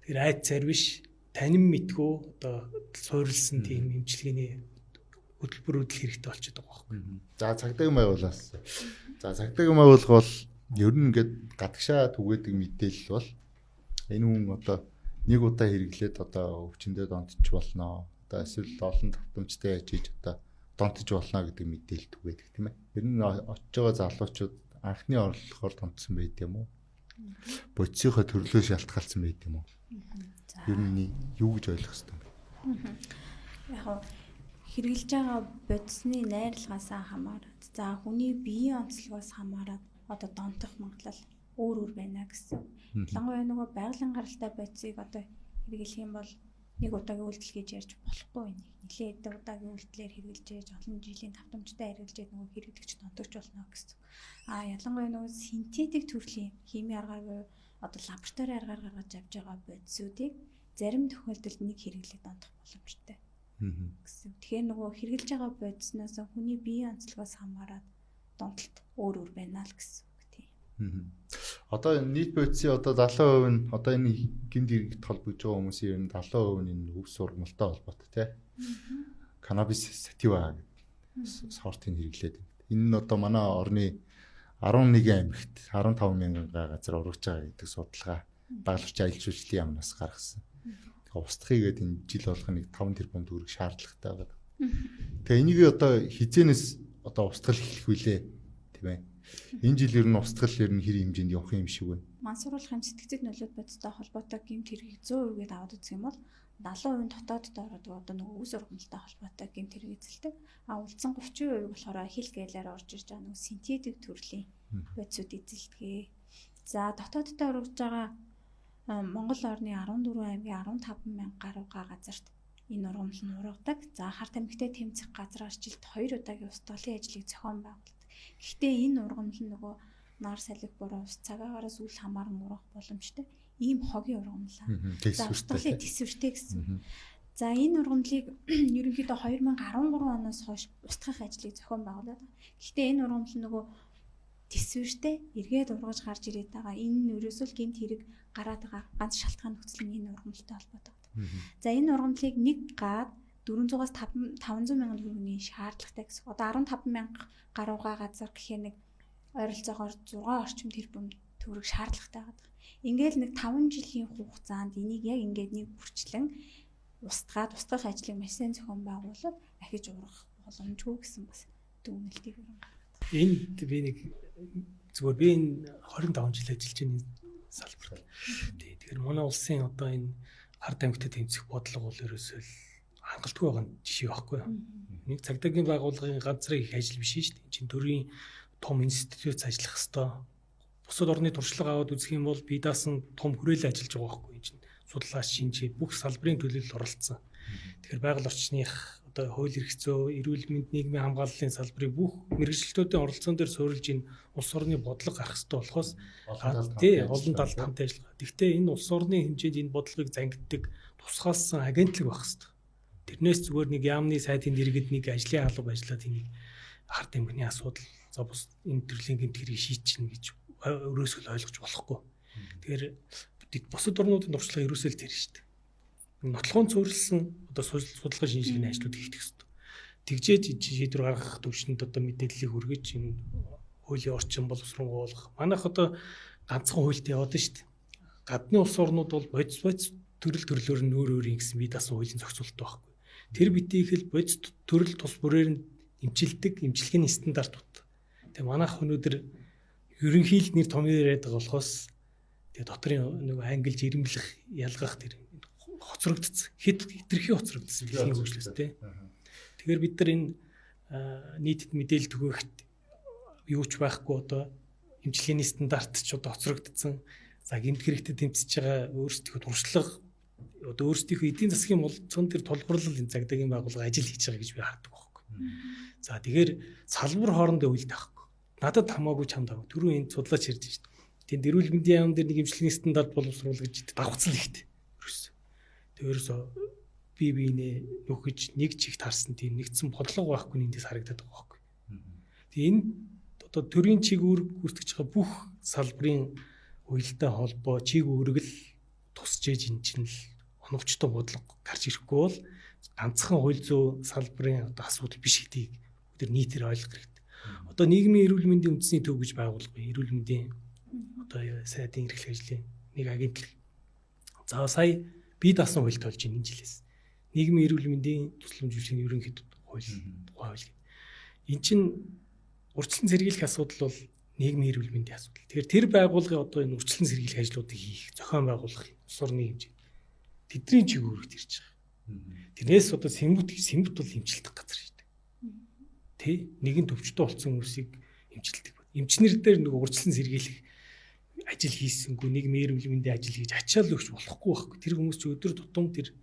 Тэгэхээр айд цар биш танин мэдгүй одоо суурилсан тийм эмчилгээний хөтөлбөрүүд л хэрэгтэй болчиход байгаа байхгүй. За цагдаагийн байгууллаас. За цагдаагийн байгууллага бол ер нь ингээд гадагшаа түгээдэг мэдээлэл бол энэ хүн одоо нэг удаа хэрэглээд одоо өвчнөд донтож болно. Одоо эсвэл олон давтамжтай яаж хийж одоо донтож болно гэдэг мэдээлэл түгээдэг тийм ээ. Ер нь очиж байгаа залуучууд анхны орлогоор томцсон байд юм уу? Бодисынхоо төрлөө шалтгаалсан байд юм уу? Ер нь юу гэж ойлгох хэрэгтэй бэ? Яг хэрэгжилж байгаа бодисны найрлагаасаа хамаарат за хүний биеийн онцлогоос хамаарат одоо донтох магадлал өөр байна гэсэн. Ялангуяа нөгөө байгалийн гаралтай бодисыг одоо хэрэглэх юм бол нэг удаагийн үйлдэл гэж ярьж болохгүй байна. Нилээд удаагийн үйлдэлээр хэрэгжилж яаж олон жилийн давтамжтай хэрэгжилж нөгөө хэрэглэгч донтогч болно гэсэн. Ялангуяа нөгөө синтетик төрлийн химийн аргаар одоо лаборатори аргаар гаргаж авч байгаа бодисуудыг зарим тохиолдолд нэг хэрэглээд донтох боломжтой. Гэсэн. Тэгэхээр нөгөө хэрэгжилж байгаа бодисноос хүний биеийн онцлогоос хамаарат донтолт өөр байна л гэсэн үг тийм. Одоо нийт бодисын одоо 70% нь одоо энэ гэмт хэрэгт холбогдож байгаа хүмүүсийн ер нь 70% нь энэ өвс ургамалтай холбоотой тий. Канабис сатива гэдэг сортыг хэрэглээд байна. Энэ нь одоо манай орны 11 аймагт 15,000 газар ургаж байгаа гэдэг судалгаа баглагч аялал жуулчлалын яамнаас гаргасан. Устдахыг гэдэг энэ жил болгоныг 5 тэрбум төгрөг шаардлагатай байгаа. Тэгээ энийг одоо хизээнээс одоо устгал эхлэх үлээ тийм ээ. Энэ жил ер нь устгал ер нь хэр хэмжээнд явах юм шиг байна. Мансууруулах юм сэтгцэд нөлөөт бодистой холбоотой гэмт хэргийг 100% гээд аваад үзэх юм бол 70% дотоодд ороод одоо нөгөө үс ургамалтай холбоотой гэмт хэрэг эзэлдэг. Үлдсэн 30% болохоор хил гэлээр орж ирж байгаа нөгөө синтетик төрлийн бодисууд эзэлдэг. За дотооддоо ургаж байгаа Монгол орны 14 аймгийн 15,000 гаруй газарт энэ ургамал нь ургадаг. За хар тамхитай тэмцэх газраас жилд 2 удаагийн ус долын ажлыг зохион байгуулдаг. Гэхдээ энэ ургамал нь нөгөө нар салхи буруу ус цагаагаараас үл хамааран ургах боломжтой. Ийм хогийн ургамлаа. За ус долын төсвөртэй гэсэн. За энэ ургамлыг ерөнхийдөө 2013 оноос хойш устгах ажлыг зохион байгуулад. Гэхдээ энэ ургамал нь нөгөө төсвөртэй эргээд ургаж гарч ирээд байгаа. Энэ ерөөсөө гэмт хэрэг гараад байгаа ганц шалтгаан нөхцөл нь энэ ургамалтай холбоотой. За энэ ургамлыг нэг гаад 400-аас 500 мянган төгрөгийн шаардлагатай гэсэн. Одоо 15,000 гаруйгаа газар гэхээр нэг ойролцоогоор 6 орчим тэрбум төгрөг шаардлагатай байгаа. Ингээл нэг 5 жилийн хугацаанд энийг яг ингээд нэг бүрчлэн устгах ажлыг маш сайн зохион байгуулад ахиж ургах боломжгүй гэсэн бас дүгнэлтийг гаргав. Энд би нэг зүгээр би энэ 25 жил ажиллаж байгаа энэ салбарт. Тэгэхээр манай улсын одоо энэ ард тамхитай тэмцэх бодлого бол ерөөсөө хангалтгүй байгаа жишээ байхгүй юу? Нэг цагдаагийн байгууллагын ганцрын их ажил биш шүү дээ. Чин төрийн том институт ажиллах хэвээр. Бусад орны туршлага аваад үзэх юм бол би даасан том хүрээлэн ажиллаж байгаа байхгүй юу? Чин судлаач, шинжээ бүх салбарын төлөөлөл оролцсон. Тэгэхээр байгаль орчных одоо хууль эрх зүй, эрүүл мэнд, нийгмийн хамгааллын салбарын бүх мэргэжилтүүдийн оролцоон дээр суурилж энэ улс орны бодлого гарах хэрэгтэй болохоос олон талд хамт ажиллагаа. Гэхдээ энэ улс орны хэмжээнд энэ бодлогыг зангиддаг тусгаалсан агентлаг байх хэрэгтэй. Тэрнээс зүгээр нэг яамны сайдын дэргэд нэг ажлын алба ажиллаад энийг ард тамхины асуудал за бус энэ төрлийн гэмт хэрэг шийдчихнэ гэж өрөөсгөл ойлгож болохгүй. Тэгэхээр бусад орнуудын туршлага ерөөсөө л тэр шүү дээ. Нотлохын цуурлсан одоо судалгаа шинжилгээний ажлууд хийх хэрэгтэй. Тэгжээж шийдвэр гаргах төвшөнд одоо мэдээллийг хүргэж энэ хуулийн орчин боловсруулах. Манайх одоо ганцхан хуультай яваад шүү дээ. Гадны улс орнууд бол бодис төрөл нь өөр гэсэн бие даасан хуулийн зохицуулалт байхгүй. Тэр битгий хэл бодис төрөл тус бүрээр нь эмчилдэг, эмчилгээний стандартууд. Тэгээ манайх өнөөдөр ерөнхийд нэр томьёо яриад байгаа болохоос тэгээ дотрын нэг ангилж ирэмблэх ялгах тэр хоцрогдсон. Хитрхи хоцрогдсон дэлхийн хөгжлөөс тий. Тэгэхээр бид нар энэ нийтэд мэдээлэл түгээгт юу ч байхгүй одоо эмчилгээний стандарт ч одоо хоцрогдсон. За гэмт хэрэгтэй тэмцэж байгаа өөрсдийнхөө туршлага одоо өөрсдийнхөө эдийн засгийн болцоон дээр тулгуурлал энэ цагдаагийн байгууллага ажил хийж байгаа гэж би хардаг байхгүй. За тэгэхээр салбар хоорондоо үйл таахгүй. Надад хамаагүй чамд хамаагүй. Түрүү энэ судлаач ярьж шүү дээ. Тэнд эрүүл мэндийн яам дээр нэг эмчилгээний стандарт боловсруулах гэж давхцал ихтэй. Өөрөөсөө биенээ нөхөж нэг чигт харсан тийм нэгдсэн бодлого байхгүй нэндээс харагдаад байгаа байхгүй. Тэгээ энэ одоо төрийн чиг үүрэг гүйцэтгэж байгаа бүх салбарын уялдаа холбоо чиг үүрэг л тусч ээж эн чинь л оновчтой бодлого гарч ирэхгүй бол ганцхан хууль зүйн салбарын одоо асуудал биш гэдгийг бид нийтээр ойлгох хэрэгтэй. Одоо нийгмийн эрүүл мэндийн үндэсний төв гэж байгуулгын эрүүл мэндийн одоо сайдын эрхлэх ажлын нэг агентлаг. За сая бие даасан хуульд болж энэ жилээс нийгмийн эрүүл мэндийн тусламж үйлчилгээний ерөнхийд хууль. Энэ чинь урьдчилан сэргийлэх асуудал бол нийгмийн эрүүл мэндийн асуудал. Тэгэхээр тэр байгууллагын одоо энэ үржилэн сэргийлэх ажлуудыг хийх, зохион байгуулах улс орны хэмжээ. Тэдний чиглэлд ирж байгаа. Тэрнээс одоо Сэмбут бол эмчилдэг газар шүү дээ. Тэ нэгэн төвчтэй болсон хүмүүсийг эмчилдэг. Эмчнэр дээр нэг урьдчилан сэргийлэх ажил хийсэнгүй нийгмийн эрүүл мэндийн ажил хийж ачаал өгч болохгүй байхгүй. Тэр хүмүүс ч өдөр тутам тэр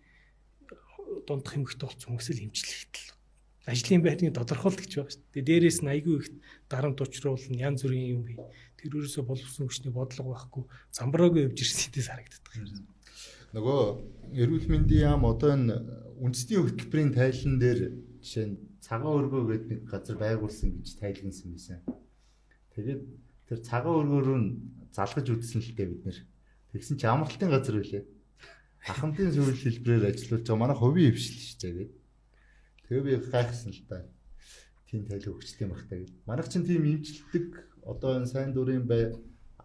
дундх эмэгтэй болсон хүмүүсээ л эмчлэхтэл ажлын байрны тодорхойлт гэж байгаа шүү дээ. Дээрээс нь айгүй их дарамт учруулна, янз бүрийн юм бий. Тэр ерөөсө боловсон хүчний бодлого байхгүй, замбраагүй явж ирсэнээс харагддаг юм. Нөгөө эрүүл мэндийн яам одоо энэ үндэсний хөтөлбөрийн тайлан дээр жишээ нь цагаан өргөө гэдэг нэг газар байгуулсан гэж тайлгансан байсан. Тэгээд тэр цагаан өргөөр нь залгаж үзсэн л дээ бид нэр. Тэгсэн чи амралтын газар үлээ. Ахмадын сувил хэлбэрээр ажиллаж байгаа манай хувийн хвшил шүү дээ. Тэгээ би гайхсан л да. Тийм тайлбар өгчтэй юм бахтаа гэдэг. Манайх чинь тийм имжилдэг одоо энэ сайн дурын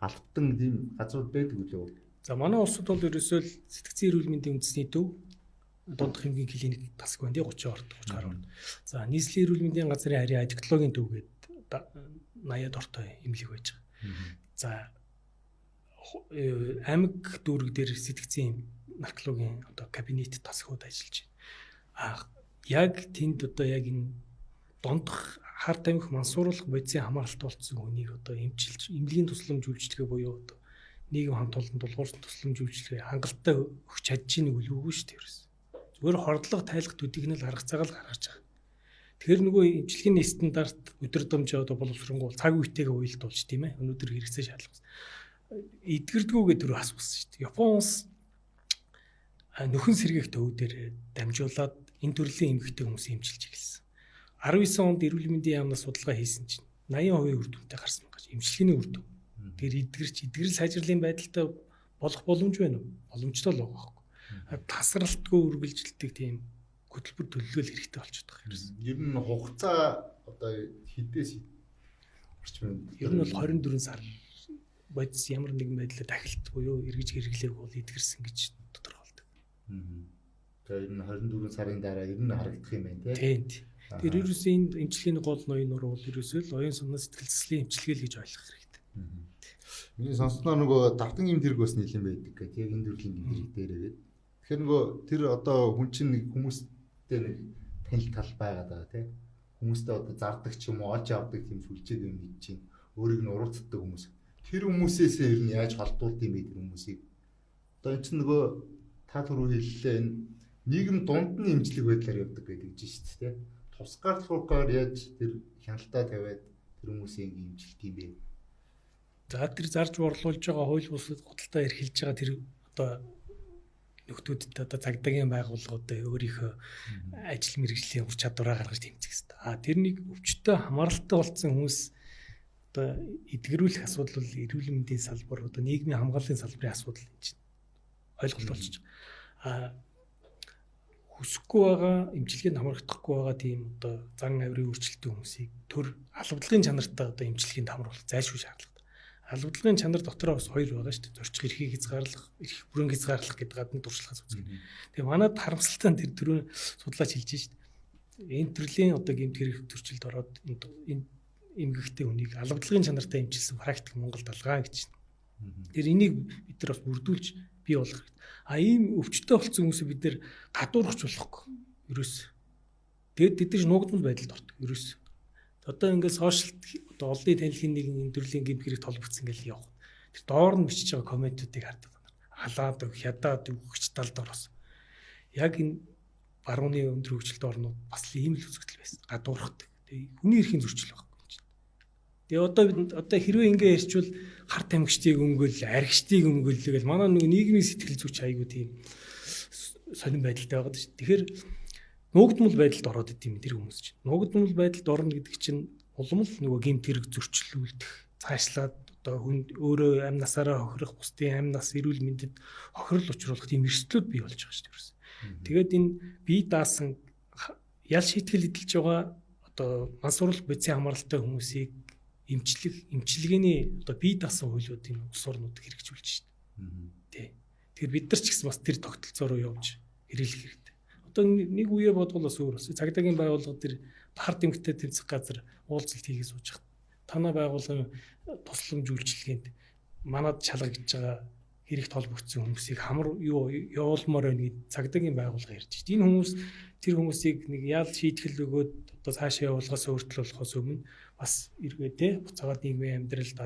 алтан тийм газрууд байдаг үлээ. За манай улсад бол ерөөсөө л сэтгцэн эрүүл мэндийн үндэсний төв дундх эмгийн клиник тасаг байна тий 30 гаруй. За нийслэлийн эрүүл мэндийн газрын харийн адиктологийн төв гэдэг 80-аад ортой эмнэлэг байж байгаа. За аймаг дүүрэг дээр сэтгцэн наркологийн одоо кабинет тасгууд ажиллаж байна. Яг тэнд одоо яг энэ дундх хар тамхи мансууруулах бодисын хамааралтай болсон хүнийг одоо эмчилж эмнэлгийн тусламж үйлчилгээ буюу одоо нийгэм хамт олонд дулуурсан тусламж үйлчилгээ хангалттай өгч чадж ийн үгүй шүү дээ ерөөс. Зүгээр хордлого тайлах төдийг нь л харах цагаал гаргаж байгаа. Тэгэхээр нөгөө эмчилгээний стандарт өдөрдөмж одоо боловсронгуул цаг үетэйгээ уялдуулж тийм ээ. Өнөөдөр хэрэгцээ шаардлагатай. Эдгэрдгүүгээ түрүү асуусан шүү дээ. Япон улс нөхөн сэргээх төв дээр дамжуулаад энэ төрлийн эмэгтэй хүмүүсийг эмчилж эхэлсэн. 19 онд эрүүл мэндийн яамнаас судалгаа хийсэн чинь 80% үр дүнтэй гарсан гэж эмчилгээний үр дүн. Тэр эдгэрэл сайжрлын байдалтай болох боломж байна уу? Боломжтой л байгаа байхгүй. Тасралтгүй үргэлжилдэг тийм хөтөлбөр төлөвлөл хэрэгтэй болчиход байгаа юм. Ер нь хугацаа одоо хэдээс орчим ер нь бол 24 сар бодис ямар нэгэн байдлаар дахилт буюу эргэж хэрэглээг бол эдгэрсэн гэж тодорхойлдог. Тэгээ ер нь 24 сарын дараа ер нь харагдах юм байна тийм. Тэр ерөөсөө энэ эмчилгээний гол ноён нур бол ерөөсөө л оюун санаа сэтгэл зүйн эмчилгээ л гэж ойлгох хэрэгтэй. Миний сонссноор нөгөө давтан юм тэрг бас нэлээд байдаг гэх яг энэ төрлийн хэрэг дээрээ. Тэгэхээр нөгөө тэр одоо хүн чинь нэг хүмүүстэй нэг танил тал байгаад байгаа тийм. Хүмүүстэй одоо зардаг ч юм уу олж авдаг тийм сүлжээг юм хийж чинь өөрийг нь урууцдаг хүмүүс. Тэр хүмүүсээс ер нь яаж холдуулд юм бэ тэр хүмүүсийг. Одоо энэ чинь нөгөө та түрүү хэллээ энэ нийгэм дунд нь эмчлэг байдлаар явдаг гэдэг чинь шүү дээ. Тусгаарлахаар яаж тэр хяналтаа тавиад тэр хүмүүсийг эмчилт юм бэ? За тэр зарж борлуулж байгаа хууль бусад гуталтаа эрхэлж байгаа тэр одоо нөхдүүдэд одоо цагдаагийн байгууллагуудаа өөрийнхөө ажил мэргэжлийн ур чадвараа гаргаж тэмцэх хэрэгтэй. Тэрнийг өвчтөе хамааралтай болсон хүмүүс одоо эдгэрүүлэх асуудал бол эрүүл мэндийн салбар одоо нийгмийн хамгааллын салбарын асуудал юм чинь ойлголт болчих. Хүсэхгүй байгаа эмчилгээнд хамрагдахгүй байгаа тийм одоо зан авирын өөрчлөлттэй хүмүүсийг төр албадлагын чанартай одоо эмчилгээнд хамруулах зайлшгүй шаардлагатай. Албадлагын чанар дотроо бас хоёр байгаа шүү дээ. Зорчих эрхийг хязгаарлах, эрх бүрэн хязгаарлах гэдэг гадны туршлагаас үздэг. Тэгээ манайд харамсалтай тэр төрөө судлаач хэлж шүү дээ. Энэ төрлийн одоо гэмт хэрэг төрчлөлд ороод энэ эмгэгтэй хүнийг албадлагын чанартай эмчилсэн практик Монголд алгаа гэж байна. Тэр энийг бид нар бас бүрдүүлж бий болгох хэрэгтэй. Ийм өвчтөе болсон хүмүүсийг бид нэр гадуурхаж болохгүй. Ерөөс. Тэгээд тэд чинь нуугдмал байдалд ортог. Ерөөс. Одоо ингээд сошиалд одоо олонний танилын нэг төрлийн гэмт хэрэг толбогдсон гэж явах. Тэр доор нь бичиж байгаа комментуудыг хардаг. Халаад өг, хядаад өгч талд ороос. Яг энэ барууны өндөр хөгжилтэй орнууд бас ийм л үзэгдэл байсан. Гадуурхдаг. Тэгээ хүний эрхийн зөрчил байхгүй юм чинь. Тэгээ одоо хэрвээ ингэ ярьчвал хар тамхичтыг өмгөөл, архичтыг өмгөөл гэж манай нэг нийгмийн сэтгэл зүйч айгуу тийм сонирн байдалтай байгаа шүү. Тэгэхээр нуугдмал байдалд ороод идэм тэр хүмүүс чинь. Нуугдмал байдалд орно гэдэг чинь улам л нөгөө гэмт хэрэг зөрчилүүлдэх, цаашлаад одоо хүн өөрөө амь насаараа хохирох, бусдын амь нас эрүүл мэндэд хохирол учруулах тийм эрсдлүүд бий болж байгаа шүү дээ. Тэгээд энэ бие даасан ял шийтгэл эдэлж байгаа одоо мансууруулах бодисын хамааралтай хүмүүсийг эмчилгээний одоо бие даасан хуулиудын улс орнууд хэрэгжүүлж шүү дээ. Тэгэхээр бид нар ч гэсэн бас тэр тогтолцоо руу явж хэрэглэх хэрэгтэй. Одоо нэг үеэ бодвол бас өөр бас цагдаагийн байгууллага тэр хар дэмгтэй тэмцэх газар уулзалт хийгээ сууж хат танай байгууллагын тусламж үйлчилгээнд манад шалгаж байгаа хэрэгт холбогдсон хүмүүсийг хамар юу явуулмаар байна гэж цагдаагийн байгууллага ярьж байна. Энэ хүмүүс тэр хүмүүсийг нэг ял шийтгэл өгөөд одоо цаашаа явуулахаас өөртөл болохоос өмнө бас эргээдээ буцаагаад нийгмийн амьдралд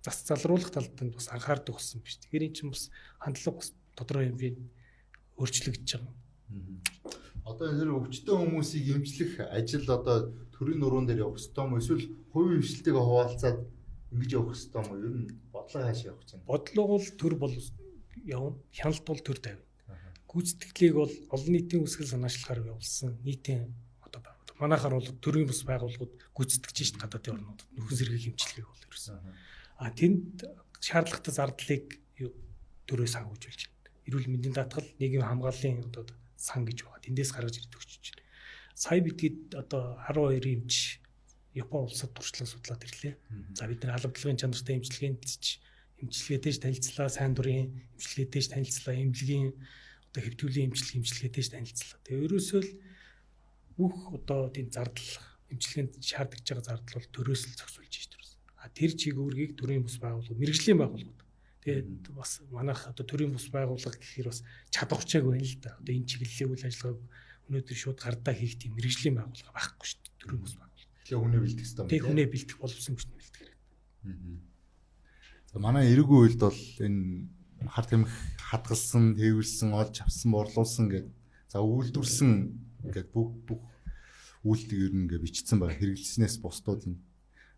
зас залруулах талд нь бас анхаардаг болсон биш. Тэгэхээр эн чинь бас хандлага бас тодорхой хэмжээнд өөрчлөгдөж байгаа. Одоо энэ өвчтөн хүмүүсийг эмчлэх ажил одоо төрийн нуруунд дээр явах ёстой юм уу? Эсвэл хувийн хвшилтэйгээ хуваалцаад ингэж явах ёстой юм уу? Ер нь бодлого хаашаа явах чинь? Бодлого бол төр бол явна. Хяналт бол төр тавина. Гүйцэтгэлийг бол олон нийтийн үсгэл санаачлахаар явуулсан нийтийн одоо байгууллага. Манайхаар бол төрийн бас байгууллагууд гүйцэтгэж шít гадаадын орнуудад нөхөн зэрэг хэмжлэгийг бол ерөөсөн. Тэнд шаардлагатай зардлыг төрөөс хангуулж байна. Эрүүл мэндийн даатгал, нийгэм хамгааллын одоо сан гэж байгаа. Тэндээс гаргаж ирдэг өгч байна. Сая бидгээд одоо 12 эмч Япон улсад туршлага судлаад ирлээ. За бид нар халдлагын чанартай эмчилгээнд эмчилгээтэйж танилцлаа, сайн дурын эмчилгээтэйж танилцлаа, эмнэлгийн одоо хэвтүүлэн эмчилгээтэйж танилцлаа. Тэгээ ерөөсөө л бүх одоо тийм зардал эмчилгээнд шаардж байгаа зардал бол төрөөс л зохицуулж байна. Тэр чиг үүргийг төрийн бус байгууллагууд, мэрэгжлийн байгууллагууд. Тэгээд бас манайх одоо төрийн бус байгууллага гэхээр бас чадварчааг байна л да. Одоо энэ чиглэлийн үйл ажиллагааг өнөөдөр шууд гардаа хийх тийм мэрэгжлийн байгууллага байхгүй шүү дээ. Төрийн бус байгууллага. Тэгэхээр хүнээ бэлдэх хэрэгтэй юм. Тэг хүнээ бэлдэх боловсон хүчний бэлдэх хэрэгтэй. За манай эрүүгийн үйлд бол энэ хар тамхи хадгалсан, тээвэрсэн, олж авсан, борлуулсан гэдэг за үйлдвэрлсэн гэдэг бүх үйлдэл ер нь ингээ бичсэн байгаа. Хэрэглэснээс бусдууд нь.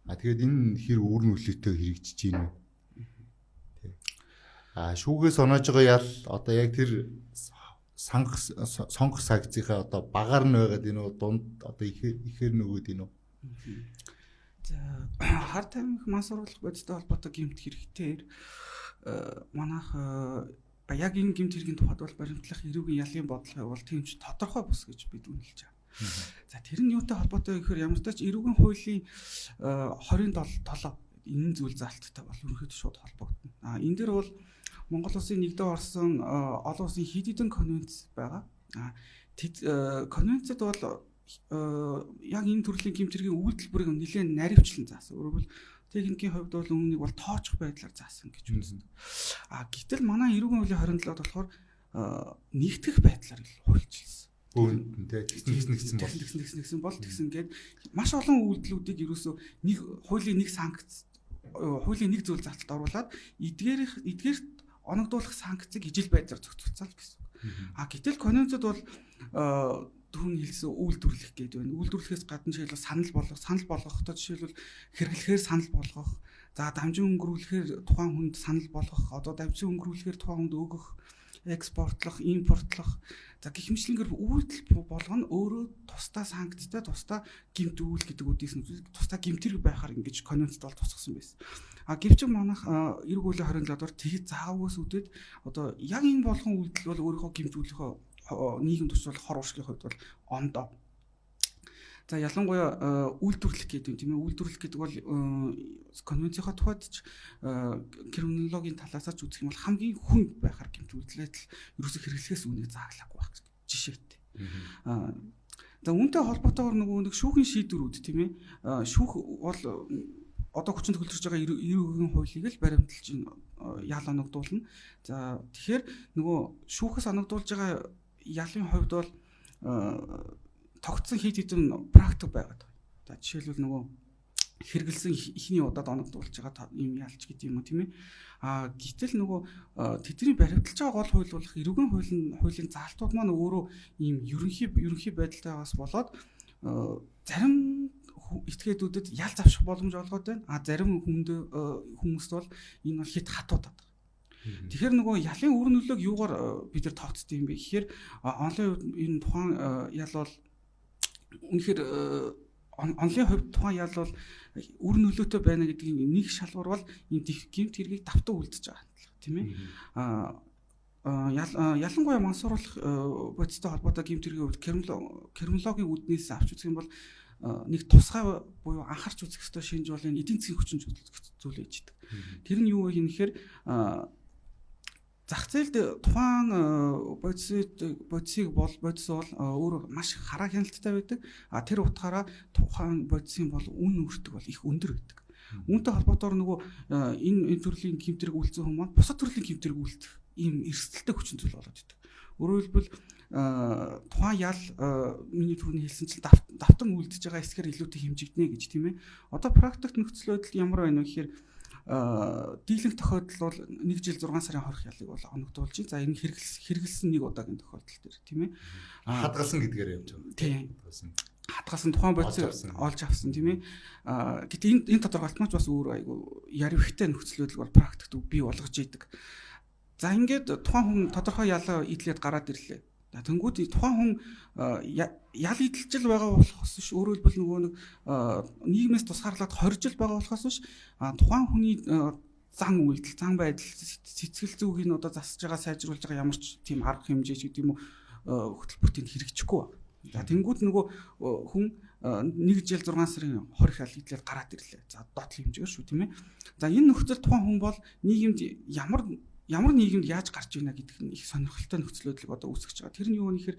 Тэгээд энэ хэр үр нөлөөтэй хэрэгжиж байна вэ? Шүүгээс оноож байгаа ял одоо яг тэр сонгох санкцийнхаа одоо багаар нь байгаад энэ дунд одоо ихээр нөгөөд энэ. За хар тамхи мас уруулах бодистой холбоотой гэмт хэрэгтээр манайх яг энэ гэмт хэргийн тухайд бол баримтлах эрүүгийн ялын бодлого бол тийм ч тодорхой бус гэж бид үнэлж байгаа. За тэр нь юутай холбоотой гэхээр ямар ч тач эрүүгийн хуулийн 27 энэ зүйл заалттай бол ерөнхийдөө шууд холбогдно. Энэ дээр бол Монгол улсын нэгдээ орсон олон улсын хэд хэдэн конвенц байгаа. Конвенцэд бол яг энэ төрлийн гэмт хэргийн үйлдэлбэрийг нэлээд наривчлан заасан. Өөрөөр хэлбэл техникийн хувьд бол үүнийг бол тооцох байдлаар заасан гэж үздэг. Гэтэл манай эрүүгийн хуулийн 27-д болохоор нэгтгэх байдлаар л хуульчилсан. Тэгсэн бол тэгсэн гээд маш олон үйлдэлүүдийг ерөөсөө нэг хуулийн нэг санкц хуулийн нэг зүйл залтад оруулаад эдгээрт оногдуулах санкцыг ижил байдлаар зохицуулсан гэсэн. Гэтэл конвенцэд бол түрүүн хэлсэн үйлдвэрлэх гэдэг байна. Үйлдвэрлэхээс гадна жишээлбэл санал болгохдоо жишээлбэл хэрэглэхээр санал болгох, за дамжин өнгөрүүлэхээр тухайн хүнд санал болгох, одоо дамжин өнгөрүүлэхээр тухайн хүнд өгөх, экспортлох, импортлох, за гэх мэтлэнгээр үйлдэл болгоно өөрөө тусдаа санкцтай, тусдаа гэмт үйл гэдэг үдээс нь тусдаа гэмтэрэг байхаар ингэж конвенцэд бол тусгасан байсан. Гэвч манайх эрүүгийн хуулийн 27-д тэгээд зааваас үдээд одоо яг энэ болгон үйлдэл бол өөрийнхөө гэмтүүлэхөө нийгэм төсвөл хор уршлын хувьд бол ондоо. За ялангуяа үйлдвэрлэх гэдэг юм тийм ээ. Үйлдвэрлэх гэдэг бол конвенцийнхаа тухайд ч криминологийн талаас ч үзэх юм бол хамгийн хүнд байхаар гэмт үйлдэлээд л ерөөсөө хэрэглэхээс үүнийг зааглаагүй байх жишээтэй. За үүнтэй холбоотойгоор нэг шүүхийн шийдвэрүүд тийм ээ. Шүүх бол одоо хүчин төгөлдрж байгаа эрүүгийн хуулийг л баримталж ял оногдуулна. За тэгэхээр нөгөө шүүхээс оногдуулж байгаа ялын хувьд бол тогтсон хэд хэдэн практик байгаад байна. За жишээлбэл нөгөө хэрэгэлсэн ихний удаад оногдуулж байгаа юм ялч гэдэг юм уу тийм ээ. Гэтэл нөгөө тэдний баримталж байгаа гол хууль болох эрүүгийн хуулийн заалтууд маань өөрөө ийм ерөнхий байдалтайгаас болоод зарим этгээдүүдэд ялц авчих боломж олгоод байна. Зарим хүмүүст бол энэ бол хит хатуудаад байна. Тэгэхээр нөгөө ялын үр нөлөөг юугаар бид нар тооцдог юм бэ гэхээр онлайн энэ тухайн ял бол үнэхээр онлайн хувьд тухайн ял бол үр нөлөөтэй байна гэдгийг нэг шалгуур бол энэ гэмт хэргийг давтан үлдэж байгаа хатлага тийм ээ. Ялангуяа мансууруулах бодистой холбоотой гэмт хэргийн хувьд криминологийн үүднээс авч үзэх юм бол нэг тусгай буюу анхаарч үзэх ёстой шинж бол энэ эдийн засгийн хүчин зүйл ээж идэг. Тэр нь юу вэ гэхээр зах зээлд тухайн бодисыг бол өөр маш хараа хяналттай байдаг. А тэр утгаараа тухайн бодисын бол үн өртөг бол их өндөр байдаг. Үүнтэй холбоотойгоор нөгөө энэ төрлийн гэмтрэг үйлцэн хүмүүс маань бусад төрлийн гэмтрэг үйлдэх ийм эрсдэлтэй хүчин зүйл болоод идэг. Өөрөөр хэлбэл тухайн ял миний түрүүний хэлсэн чинь давтан үлдэж байгаа эсгээр илүүтэй хэмжигдэнэ гэж тийм ээ. Одоо практикт нөхцөл байдал ямар байна вэ гэхээр дийлэнх тохиолдол бол 1 жил 6 сарын хорих ялыг бол оногдуулж байна. За энэ хэрэгэлсэн нэг удаагийн тохиолдол төр тийм ээ. Хадгалсан гэдгээр явж байгаа. Тийм. Хадгалсан тухайн бодис олж авсан тийм ээ. Гэтэл энэ тодорхойлт маань ч бас өөр айгу яривхтэй нөхцөл байдал бол практикт бий болгож идэг. За ингээд тухайн хүн тодорхой ялаа идэлээд гараад ирлээ. Тэнгүүд тухайн хүн ял идэлжил байгаа болохоос биш өөрөөр хэлбэл нөгөө нэг нийгмээс тусгаарлаад 20 жил байгаа болохоос биш тухайн хүний зан байдал сэтгэл зүгийг одоо засаж байгаа сайжруулж байгаа ямар ч тийм арга хэмжээ ч гэдэг юм уу хөтөлбөртөнд хэрэгжихгүй ба. За тэнгүүд нөгөө хүн 1 жил 6 сарын хорих ял идэлээд гараад ирлээ. За доотлын хэмжээгээр шүү тийм ээ. За энэ нөхцөл тухайн хүн бол нийгэмд ямар нийгэмд яаж гарч ийна гэдэг нь их сонирхолтой нөхцөл байдлыг одоо үүсгэж байгаа. Тэр нь юу вэ гэхээр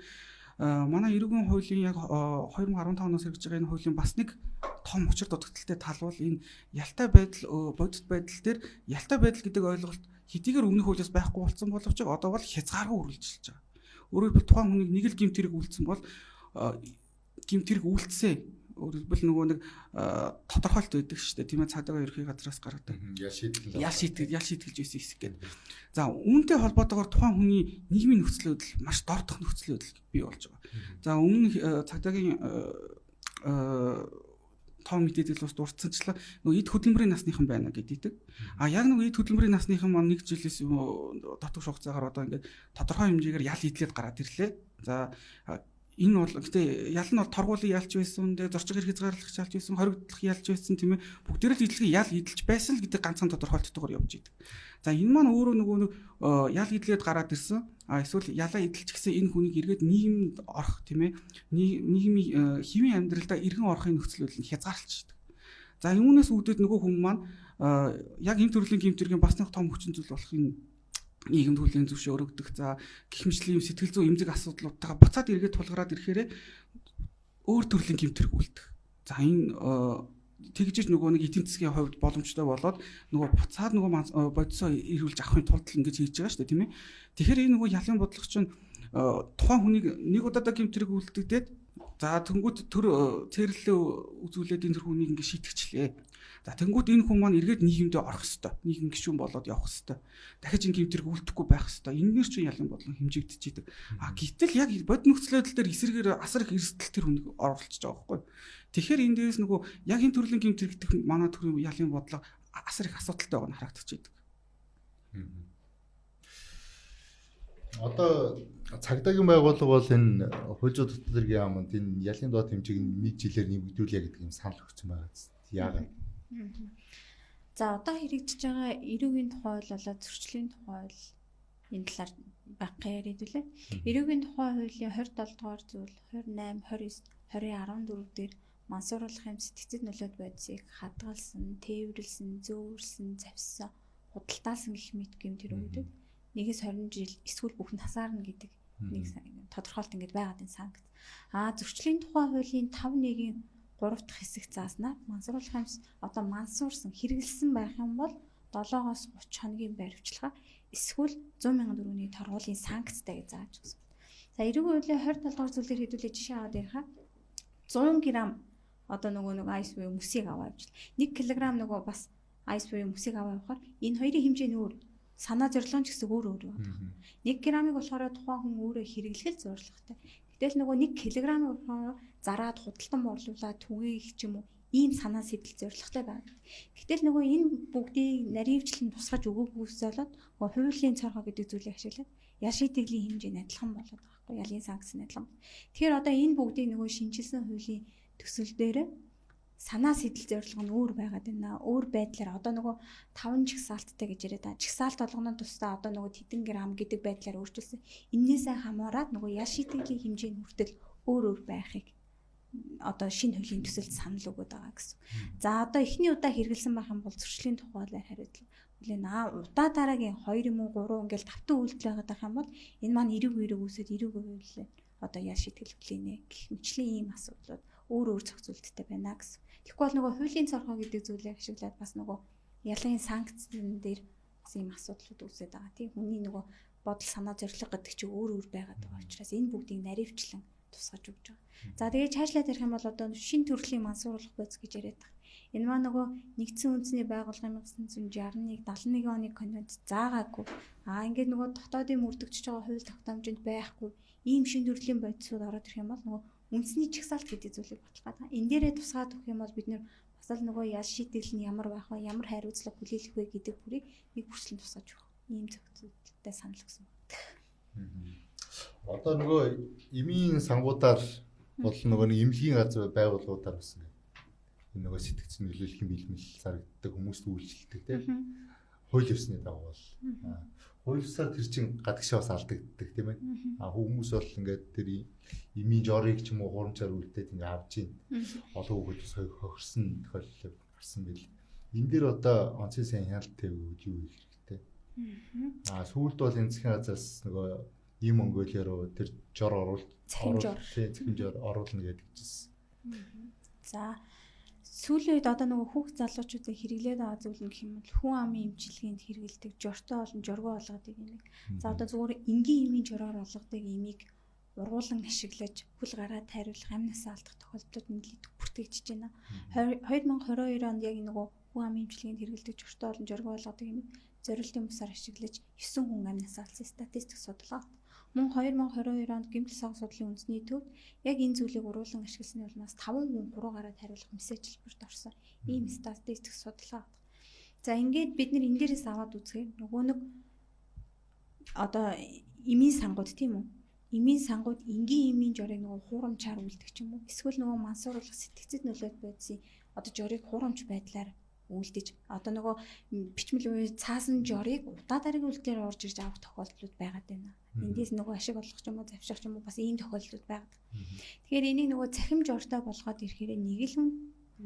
манай эрүүгийн хуулийн яг 2015 оноос хэрэгжиж байгаа энэ хуулийн бас нэг том учир дутагдaltaй тал бол энэ ялтай байдал бодит байдал дээр ялтай байдал гэдэг ойлголт хэдийгээр өмнөх хуулиас байхгүй болсон боловч одоо бол хязгааргүй үргэлжилж байгаа. Өөрөөр хэлбэл тухайн хүнийг нэг л гэмтэрэг үйлдсэн бол гэмтэрэг үйлдсэн өөрөлдвөл нөгөө нэг тодорхойлт байдаг шүү дээ тийм ээ цаадаага ерхий газраас гаргадаг. Ял шийтгэж байсан хэсэг гэдэг. За үүнтэй холбоотойгоор тухайн хүний нийгмийн нөхцөл байдал маш дордох нөхцөл байдал бий болж байгаа. За өмнө цагдаагийн том мэдээлэл бас дурдсанчлаа нөгөө эд хөдөлмөрийн насныхан байна гэдэг. А яг нөгөө эд хөдөлмөрийн насныхан маань 1 жилээс дотор хугацаагаар одоо ингээд тодорхой хэмжээгээр ял идэлээд гараад ирлээ. За энэ бол гэтээ ял нь бол торгуулийн ялч байсан, зорчиг хэрэг хязгаарлагч ялч байсан, хоригдлох ялч байсан тийм ээ. Бүгдээрээ л идэлгээ ял идэлж байсан л гэдэг ганцхан тодорхойлолтойгоор явж идэг. За энэ маань өөрөө нөгөө ял идэлээд гараад ирсэн. А эсвэл ялаа идэлж гисэн энэ хүнийг эргээд нийгэмд орох тийм ээ. Нийгмийн хэвийн амьдралдаа эргэн орохын нөхцөл байдал нь хязгаарлалт шийдэг. За үүнээс үүдээд нөгөө хүн маань яг энэ төрлийн гэмтэргийн бас нэг том хүчин зүйл болох энэ нийгэмд хүлээн зөвшөө өргөдөх за гэх мэтлийн сэтгэл зүйн эмзэг асуудлуудтайгаа буцаад эргээд тулгараад ирэхээр өөр төрлийн гэмтэрэг үлдэх. За энэ тэгжиж нөгөө нэг эдийн засгийн хувьд боломжтой болоод нөгөө буцаад нөгөө бодисоо ирүүлж авахын тулд ингэж хийж байгаа шүү дээ тийм ээ. Тэгэхээр энэ нөгөө ялын бодлого чинь тухайн хүнийг нэг удаадаа гэмтэрэг үлдэгдээд за тэнгууд төр цэрлэлээ үзүүлээд энэ төр хүнийг ингэ шийтгчлээ. За тэнгууд энэ хүн маань эргээд нийгэмдээ орох хэвээр, нийгэм гишүүн болоод явах хэвээр. Дахиж энэ гэмтэрэг үлдэхгүй байх хэвээр. Энэгээр чинь ялын бодлого хэмжигдэж идэг. А гэтэл яг бод нөхцөл байдал дээр эсрэгээр асар их эрсдэл тэр хүнийг оруулчихж байгаа байхгүй. Тэгэхээр энэ дээрээс нөгөө яг энэ төрлийн гэмтэрэгдэх манай төрлийн ялын бодлого асар их асуудалтай байгаа нь харагдаж идэг. Одоо цагдаагийн байгууллага бол энэ хууль зүйн дотоодын яамд энэ ялын доод хэмжээг нэг жилээр нэмэгдүүлээ гэдэг юм санал өгсөн байгаа. Яагаад? За одоо хэрэгжиж байгаа эрүүгийн тухай болоо зөрчлийн тухай бол энэ талаар багхан яриад үлээ. Эрүүгийн тухай хуулийн 27 дугаар зүйл 28, 29, 2014 дээр мансууруулахын сэтгцэд нөлөөд байдсыг хадгалсан, тээвэрлсэн, зөөвөрлсөн, завссан, худалдаалсан гэх мэт гэмтэрүүд 1-20 жил эсвэл бүхэнд хасаарна гэдэг нэг тодорхойлт ингэж байгаад энэ санкц. Зөрчлийн тухай хуулийн 5.1-ийн 3 дахь хэсэг зааснаар мансууруулахын одоо мансуурсан хэрэгэлсэн байх юм бол 7-оос 30 хоногийн баривчлага эсвэл 100,000 төгрөгийн торгуулийн санкцтай гэж зааж өгсөн. За эрүүгийн хуулийн 27 дугаар зүйлээр хэдүүлээ жишээ аваад ярихаа 100 г одоо нөгөө айс буюу мөсийг аваа явуул 1 кг нөгөө бас айс буюу мөсийг аваа явахаар энэ хоёрын хэмжээ нь өөр санаа зорилго ч гэсэн өөр байдаг. 1 грамыг болохоор тухайн хүн өөрөө хэрэглэх зорилготой. Гэтэл нөгөө 1 кг-ыг болохоор зараад худалдан борлуулаад түгээх ч юм уу ийм санаа сэтэл зорилготой байна. Гэтэл нөгөө энэ бүгдийг наривчлан тусгаж өгөөгүйс болоод нөгөө хуулийн цорхоо гэдэг зүйлийг ашиглаад ял шийтгэлийн хэмжээ нь адилхан болоод байгаа байхгүй ялын санкц нь адилхан. Тэгэхээр одоо энэ бүгдийг нөгөө шинжилсэн хуулийн төсөл дээр санаа сэтэл зорилго нь өөр байгаад байна. Өөр байдлаар одоо нөгөө 5 жигсаалттай гэж яриад байгаа. Жигсаалт болгоно тусдаа одоо нөгөө тэдэн грамм гэдэг байдлаар өөрчилсөн. Иннээсээ хамаарат нөгөө ял шийтгэлийн хэмжээ нь хүртэл өөр байхыг одоо шинэ хуулийн төсөлд санал өгöd байгаа гэсэн. За одоо эхний удаа хэрэгэлсэн байх юм бол зөрчлийн тухайлаар хариуцлага удаа дараагийн 2 юм уу 3 ингээл тавтан үйлдэл байгаад байх юм бол энэ маань эрэг үүсээд эрэг үйлээ одоо яаж шийтгэл хүлээнэ гэх мэтлийн ийм асуудлууд өөр зохицуулттай байна гэсэн. Тэгэхгүй бол нөгөө хуулийн цорхоо гэдэг зүйлийг ашиглаад бас нөгөө ялын санкцын дээр бас ийм асуудлууд үүсээд байгаа. Тийм хүний нөгөө бодол санаа зорилго гэдэг чинь өөр байгаад байгаа учраас энэ бүгдийг наривчлан тусгаж өгч байгаа. За тэгээд цаашлаад ярих юм бол одоо шинэ төрлийн мансууруулах байц гэж яриад байгаа. Энэ маа нөгөө нэгдсэн үндэсний байгууллагын 1961 71 оны конвент заагаагүй. Ингээд нөгөө дотоодын мөрдөгдөж байгаа хууль тогтоомжинд байхгүй ийм шинэ төрлийн бодисууд ороод ирэх юм бол нөгөө үндэсний чагсаалт гэдэг зүйлийг батлах гэдэг. Энэ дээрээ тусгаад өгөх юм бол бид нэр бас л нөгөө ял шийтгэл нь ямар байх вэ, ямар хариуцлага хүлээх вэ гэдэг бүрийг нэг бүрчлэн тусгаж өгөх. Ийм зохицуулттай санал өгсөн байна. Одоо нөгөө эмийн сангуудаар бол нөгөө нэг эмнэлгийн газар байгууллагуудаар бас энэ нөгөө сэтгцэн нөлөөлөх бэлмэл зарагддаг хүмүүст үйлчлдэг тийм хууль ёсны дагуу бол хууль ёсоор тэр чин гадагшаас алдагддаг тийм ээ хүмүүс бол ингээд тэр эмийн жорыг ч юм уу хурамчаар үлдээд ингээд авч ийн олон хүүхэд бас хохирсон тохиолдол гарсан байл. Энэ дээр одоо онцгой сайн хяналт тавьж юу хийх хэрэгтэй. Сүүлд бол энэ засгийн газраас нөгөө ийм мөнгөөлөөр тэр жор оруулалт цахим жор оруулна гэдэг чийсэн. За сүүлийн үед одоо нөгөө хүүхд залуучуудыг хэрэглээд байгаа зүйл нь гэх юм бол хүн амын эмчилгээнд хэрэгэлдэг жортой болон жоргоо болгодог юм. За одоо зүгээр энгийн эмийн жороор болгодог эмийг ургуулan ашиглаж хүл гараад тайруулах амнаас алдах тохиолдлууд нэлээд бүртгэгдэж байна. 2022 онд яг нөгөө хүн амын эмчилгээнд хэрэгэлдэг жортой болон жоргоо болгодог эмийг зориултын бусаар ашиглаж 9 хүн амнаас алдсан статистик судалгаа. Мөн 2022 онд гэмтэл сав судлалын үндэсний төвд яг энэ зүйлийг уруулан ашигласны улмаас 5 хүн 3 гараад хариулах мессежлбэрт орсон. Ийм статистик судалгаа. За ингээд бид нэр энэ дээрээс аваад үзье. Нөгөө нэг одоо эмийн сангууд тийм үү? Эмийн сангууд энгийн эмийн жорыг нөгөө хуурамчаар үлдэх ч юм уу? Эсвэл нөгөө мансууруулах сэтгцэд нөлөөд байдсан одоо жорыг хуурамч байдлаар үлдэж одоо нөгөө бичмэл үе цаасан жорыг удаа дараагийн үйлдэлээр орж ирж авах тохиолдлууд байгаад байна. Эндээс нөгөө ашиг олгох ч юм уу завших ч юм уу бас ийм тохиолдлууд байгаад. Тэгэхээр энийг нөгөө цахим жортой болгоод ирэхээр нэг л хүн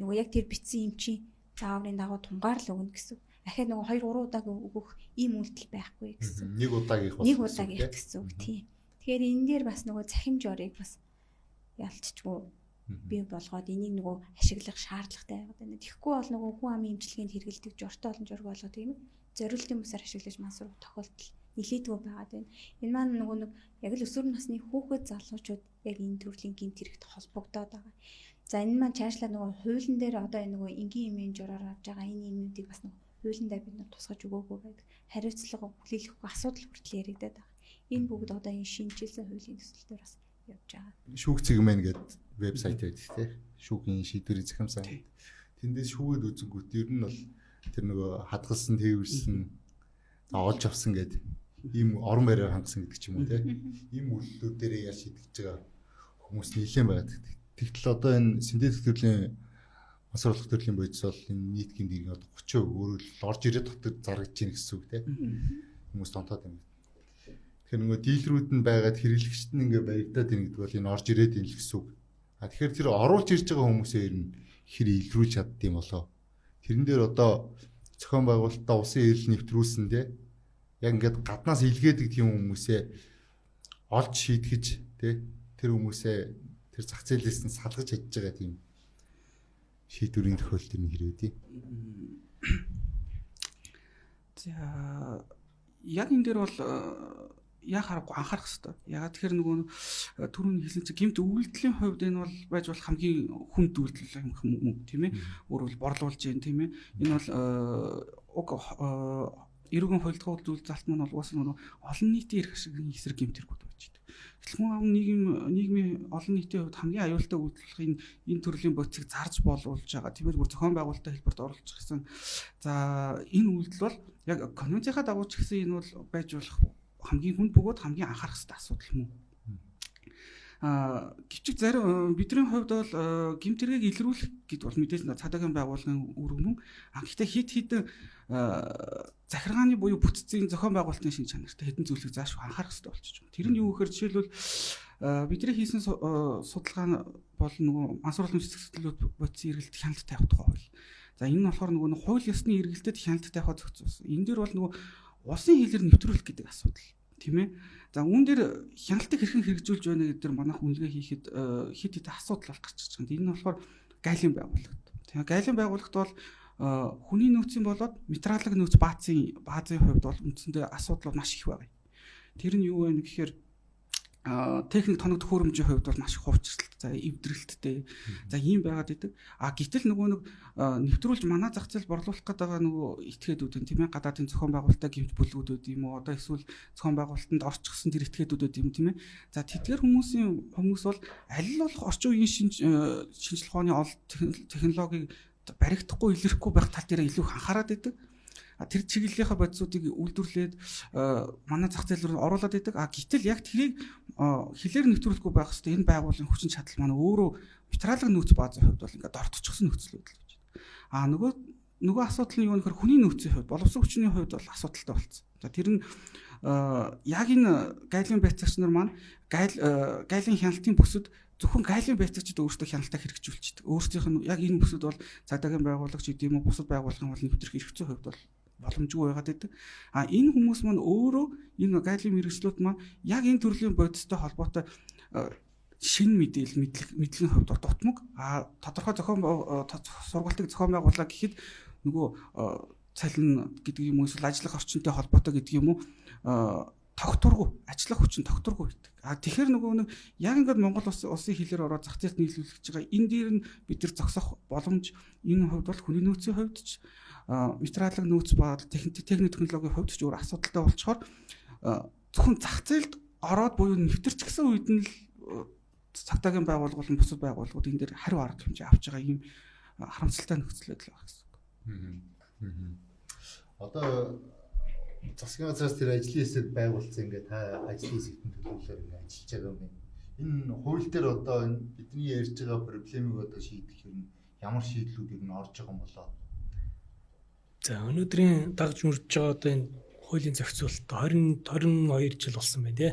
нөгөө яг тэр бичсэн эмчийн зааврын дагуу тунгаар л өгнө гэсэн. Ахаа нөгөө 2 3 удааг өгөх ийм үйлдэл байхгүй гэсэн. Нэг удаагийнх гэсэн үг тийм. Тэгэхээр энэ дээр бас нөгөө цахим жорыг бас ялцчихгүй бий болгоод энийг нөгөө ашиглах шаардлагатай байгаад байна. Тэгэхгүй бол нөгөө хүн амын эмчилгээнд хэрэгэлдэг жортой олон жорг болгоод тийм зориултын бусаар ашиглаж мансуур тохиолдол нэлээдгүй байгаад байна. Энэ маань нөгөө нэг яг л өсвөр насны хүүхэд залуучууд яг энэ төрлийн гэмт хэрэгт холбогдоод байгаа. За энэ маань цаашлаад нөгөө хуулийн дээр одоо энэ нөгөө энгийн эмийн жороор авж байгаа энэ эмүүдийг бас нөгөө хуулиндаа бид нар тусгаж өгөөгүй байдаг. Хариуцлага хүлээлгэхгүй асуудал хүртэл яригадаад байгаа. Энэ бүгд одоо энэ шинжилсэн хуулийн төсөл дээр бас явж байгаа. Шүүх цэгмэн гэдэг вебсайт байдаг тийм. Шүүхийн шийдвэрийн захим сан. Тэндээс шүүгээд үзэнгүүт ер нь бол тэр нөгөө хадгалсан, тээвэрсэн, олж авсан гэдэг ийм орон байраар хангасан гэдэг ч юм уу тийм. Ийм үйлдэлүүд дээр яаж шийдэж байгаа хүмүүс нэлээд байдаг. Тэгтэл одоо энэ синтетик төрлийн мансууруулах төрлийн бодис бол энэ нийт гэмтийн одоо 30% өөрөөр орж ирээд дотор зарагдж ийн гэсэн үг тийм. Хүмүүс тонтоод байна. Тэгэхээр нөгөө дийлрүүд нь байгаад хэрэглэгчт нь ингээ баригдаад ийн гэдэг бол энэ орж ирээд ийн л гэсэн үг. Тэгэхээр тэр оруулж ирж байгаа хүмүүсээ ер нь хэр илрүүлж чаддсан болоо. Тэрэн дээр одоо зохион байгуулалтаа усын эрэл нэвтрүүлсэн тийм. Яг ингээд гаднаас илгээдэг тийм хүмүүсээ олж шийтгэж тийм тэр хүмүүсээ тэр зах зээлээс нь салгаж чадж байгаа тийм шийдвэрийн тохиолдол нь хэрвээ. За яг энэ дээр бол яг анхаарах хэрэгтэй. Ягаад тэгэхээр нөгөө түрүүний хэлсэн чинь гэмт үйлдэлийн хувьд энэ бол байж болох хамгийн хүнд үйлдэл юм тийм ээ. Өөрөөр борлуулж जैन тийм ээ. Энэ бол эрүүгийн хуульдгал зүйл залт маань бол угаасаа нөгөө олон нийтийн эрх ашигын эсрэг гэмт хэрэгүүд байж байгаа. Гэтэл хүн ам нийгмийн олон нийтийн хувьд хамгийн аюултай үйлдэл энэ төрлийн бодисыг зарж болуулж байгаа. Тиймээс бүр зохион байгуулалтын хэлбэрт оруулах гэсэн. За энэ үйлдэл бол яг конвенцийнхаа дагуу ч гэсэн энэ бол байж болох хамгийн хүнд бөгөөд хамгийн анхаарах хэрэгтэй асуудал юм уу? Гэвч зарим бидний хувьд бол гэмт хэргийг илрүүлэх гэдэг бол мэдээж цаадагийн байгууллагын үр дүн. Гэхдээ хит хитэн захиргааны буюу бүтцийн зохион байгуулалтын шин чанартай хэдэн зүйлийг заашгүй анхаарах хэрэгтэй болчихж байна. Тэр нь юу гэхээр жишээлбэл бидний хийсэн судалгаа бол нөгөө мансууруулын цэцгэлүүд бодис эргэлт хяналт тавих тухай хууль. За энэ нь болохоор нөгөө хууль ёсны эргэлтэд хяналт тавихад зохицуулсан. Энэ дээр бол нөгөө улсын хилээр нэвтрүүлэх гэдэг асуудал тийм ээ. За үүн дээр хяналтыг хэрхэн хэрэгжүүлж байна гэдэг дээр манайх үнэлгээ хийхэд хэд хэдэн асуудал бол гарч ирж байгаа. Энэ нь болохоор гайлын байгууллагт. Тэгээ гайлын байгууллагт бол хүний нөөцийн болоод материалын нөөц баазын хувьд бол үндсэндээ асуудал маш их байгаа. Тэр нь юу вэ гэхээр техник тоног төхөөрөмжийн хувьд бол маш их хувьчралт, за эвдрэлттэй. За ийм байгаад идэг. Гэтэл нөгөө нэг нэвтрүүлж манай зах зээл борлуулах гэдэг нөгөө этгээдүүд нь тийм ээ, гадаадын зохион байгуулалтаа гэмт бүлгүүдүүд юм уу, одоо эсвэл зохион байгуулалтанд орчихсон тэр этгээдүүд юм тийм ээ. За тэдгээр хүмүүс бол аль нь болох орчин үеийн шинжлэх ухааны технологиг баригдахгүй илэрхгүй байх тал дээр илүү их анхаарат идэг. Тэр чиглэлийнхаа бодисуудыг үйлдвэрлээд манай зах зээл рүү оруулаад идэг. Гэтэл яг тэрийг хилээр нэвтрүүлэхгүй байх хэвээр энэ байгууллагын хүчин чадал маань өөрөө материалын нөөц баазын хувьд бол ингээд ортчихсон нөхцөл байдал гэж байна. Нөгөө асуудал нь юу нөхөр хүний нөөцийн хувьд, боловсон хүчний хувьд бол асуудалтай болсон. За тэр нь яг энэ гайлын байцаагч нар маань гайлын хяналтын бүсэд зөвхөн гайлын байцаагчид өөрсдөө хяналтаа хэрэгжүүлчихдэг. Өөрсдийнх нь яг энэ бүсэд бол цагдаагийн байгууллагч гэдэг юм уу, бусад байгууллагын бол нэвтрэх хэрэгцээ хувьд бол боломжгүй байгаад байдаг. Энэ хүмүүс маань өөрөө энэ гайлын мэргэжлүүд маань яг энэ төрлийн бодистой холбоотой шинэ мэдлэгийн хувьд дутмаг. Тодорхой сургалтыг зохион байгууллаа гэхэд нөгөө цалин гэдэг юм уу, эсвэл ажиллах орчинтой холбоотой гэдэг юм уу, тогтворгүй, ажиллах хүчин тогтворгүй байдаг. Тэгэхээр нөгөө нэг яг ингээд Монгол улсын хилээр ороод зах зээлд нийлүүлж байгаа энэ дээр нь бид нар зогсох боломж энэ хувьд бол хүний нөөцийн хувьд ч материалын нөөц ба техник технологийн хувьд ч өөр асуудалтай болчоор зөвхөн зах зээлд ороод буюу нэвтэрч гисэн үед нь л цагдаагийн байгууллага болон бусад байгууллагууд энэ дээр хариу арга хэмжээ авч байгаа ийм харамсалтай нөхцөл байдал байна гэсэн үг. Одоо засгийн газраас тэр ажлын хэсэг байгуулсан ингээд та ажлын хэсэгт төлөвлөөр ингээд ажиллаж байгаа юм байна. Энэ хууль дээр одоо бидний ярьж байгаа проблемыг одоо шийдэх юм ямар шийдлүүд ер нь орж байгаа юм болоо. За өнөөдрийн дагж мөрж байгаа одоо энэ хуулийн зохицуулалт 22 жил болсон байна тий.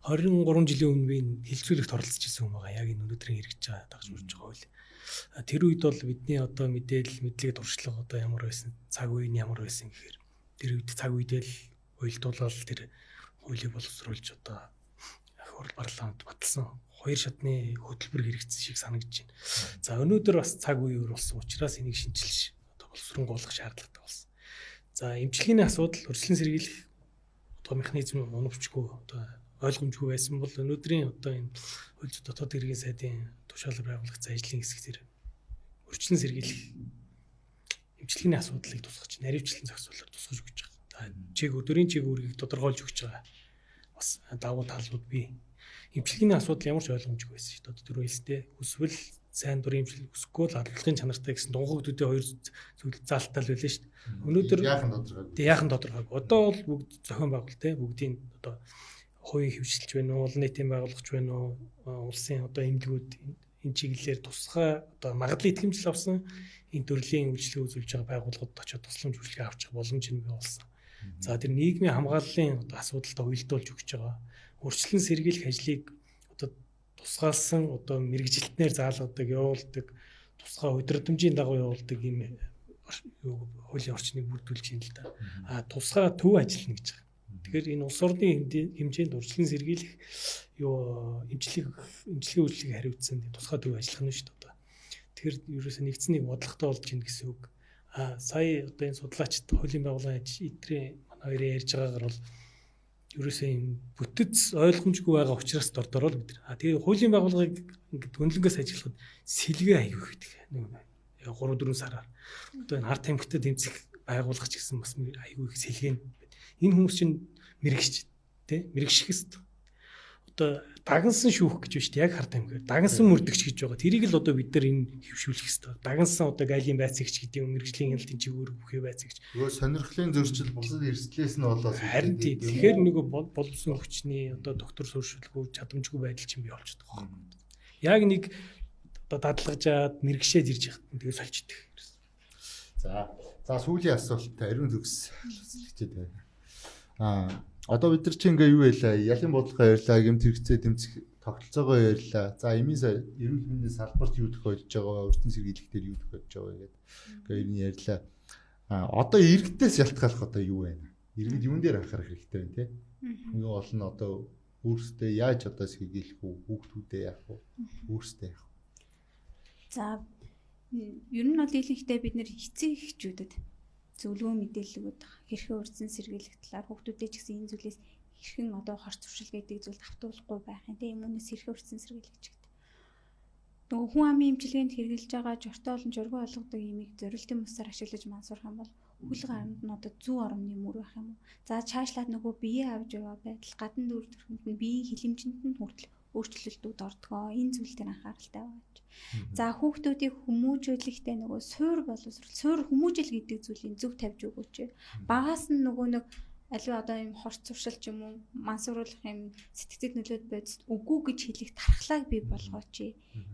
23 жилийн өмнө би хилцүүлэгт оролцож ирсэн юм байгаа. Яг энэ өнөөдрийн хэрэгжиж байгаа дагж мөрж байгаа хууль. Тэр үед бол бидний одоо мэдээлэл мэдлэг дуршлага одоо ямар байсан, цаг үе нь ямар байсан гэхээр тэр үед цаг үедээ л уйлдуулаад тэр хуулийг боловсруулж одоо хурал парламент баталсан 2 шатны хөтөлбөр хэрэгжсэн шиг санагдаж байна. За өнөөдөр бас цаг үе өөр болсон учраас энийг шинжилж одоо боловсруулах шаардлагатай болсон. За эмчилгээний асуудал, өрсөлдөн сэргийлэх одоо механизм унавчгүй одоо ойлгомжгүй байсан бол өнөөдрийн одоо энэ хууль зүйн дотоод хэргийн сайдын тушаалаар байгуулагдсан ажлын хэсэг зэрэг өрсөлдөн сэргийлэх эмчилгээний асуудлыг тусгаж, наривчлан зохицуулахар тусгаж өгч байгаа. Өдрийн чиглэлийг тодорхойлж өгч байгаа. Бас давуу талууд бий. Эмчилгээний асуудал ямар ч ойлгомжгүй байсан шүү дээ. Одоо түрүү хэлстэй хүсвэл сайн дурын эмчилгээ өсөхгүй л албалагын чанартай гэсэн дунгагдуудын хоёр зүйл заалтал байлаа шүү дээ. Өнөөдөр яахан тодорхойг. Одоо бол бүгд зохион байгуулалт те бүгдийн одоо хувийн хөвшилж байна уу, олон нийтийн байгууллагч байна уу, улсын одоо эмнэлгүүд энэ чиглэлээр тусгай одоо магадлал итгэмжил авсан энэ төрлийн үйлчлэг үзүүлж байгаа байгууллагууд очиод тусламж үйлчлэг авч байгаа боломж нь бий болсон. За тэр нийгмийн хамгааллын одоо асуудалтай уялдуулж өгч байгаа. Өрчлөн сэргийлэх ажлыг одоо тусгаалсан одоо мэрэгжилтнээр заалгадаг, явуулдаг, тусгай удирдамжийн дагуу явуулдаг ийм хуулийн орчныг бүрдүүлж юм л да. Тусгай төв ажиллана гэж байгаа. Тэгэхээр энэ улс орны хэмжээнд урьдчилан сэргийлэх эмчилгээ үйлчлэгийг хариуцсан тусгай төв ажиллах нь шүү дээ. Тэгэхээр ерөөсөө нэгдсэнийг бодлоготой болж ийн гэсэн үг. Сая одоо энэ судлаачид хуулийн байгууллагын эдрийн манай хоёрын ярьж байгаагаар бол ерөөсөө энэ бүтэц ойлгомжгүй байгаа учраас дордороо л бид. Тэгээ хуулийн байгууллагыг ингээд гүнлэнгээс ажиллахад сэлгээ аягүй гэдэг. 3-4 сараар. Одоо энэ харт тамхитай тэмцэх байгуулгач гэсэн бас аягүй их сэлгээ. Энэ хүмүүс чинь мэрэгч тий мэрэгших хэвээр. Одоо дагнсан шүүх гэж байна шүү дээ. Яг харт тамхиар дагнсан мөрдөгч гэж байгаа. Тэрийг л одоо бид нар энэ хөвшүүлэх хэвээр. Дагнсан одоо гайлын байцаагч гэдэг юм мэрэгжлийн хяналтын чигээр бүхий байцаагч. Нөгөө сонирхлын зөрчил бусад эрсдлээс нь болоод харин тий. Тэгэхээр нөгөө боловсон хүчний одоо доктор суурьшуулгүй чадамжгүй байдал чинь бий болчиход байгаа юм. Яг нэг одоо дадлагжаад мэрэгшээд ирж яхад тэгээ сольчдөг. За За сүүлийн асуулт ариун төгс хэлцээд байна. Одоо бид нар чи ингээ юу байлаа? Ялын бодлого ярьлаа, гэмт хэрэгцээ тэмцэх тогтолцоогоо ярьлаа. За эмийн эрүүл мэндийн салбарт юу тохиолдож байгаа, өртөн сэргийлэх дээр юу тохиолдож байгаа гэдэг. Ингээ юу ярьлаа. Одоо иргэдээс ялтгаалах одоо юу байна? Иргэд юун дээр анхаарах хэрэгтэй вэ те? Ингээ бол нь одоо өөрсдөө яаж одоо сэргийлэх үү? Хүүхдүүдээ яах вэ? Өөрсдөө яах вэ? За ер нь бол дийлэнхтэй бид нэр эцэг эхчүүдэд зөвлөгөө мэдээлэл өгöd хэрхэн урьдчилан сэргийлэх талаар хүүхдүүдээ ч гэсэн энэ зүйлээс хэрхэн одоо хорц туршил гэдэг зүйлд автуулахгүй байх юм тийм өмнөөс хэрхэн урьдчилан сэргийлэх ч гэдэг. Нөгөө хүн амын эмчилгээнд хэрэгжилж байгаа жортой болон журган болгодог имийг зорилтын мөсөөр ашиглаж мансуурах юм бол хүлэг амьд нь одоо зүү оромны мөр байх юм уу. За цаашлаад нөгөө биеэ авж яваа байдал гадна дүр төрхөнд нь биеийн хилэмжинд нь хүртэл өөрчлөлтүүд ордгоо. Энэ зүйл дээр анхааралтай байж. За хүүхдүүдийг хүмүүжүүлэхдээ нөгөө суур боловсрол, суур хүмүүжил гэдэг зүйлийг зөв тавьж өгөөч. Багаас нь нөгөө нэг аливаа одоо юм хорц туршил ч юм уу мансууруулах юм сэтгцэд нөлөөд байдс үгүй гэж хэлэх тархлааг бий болгооч.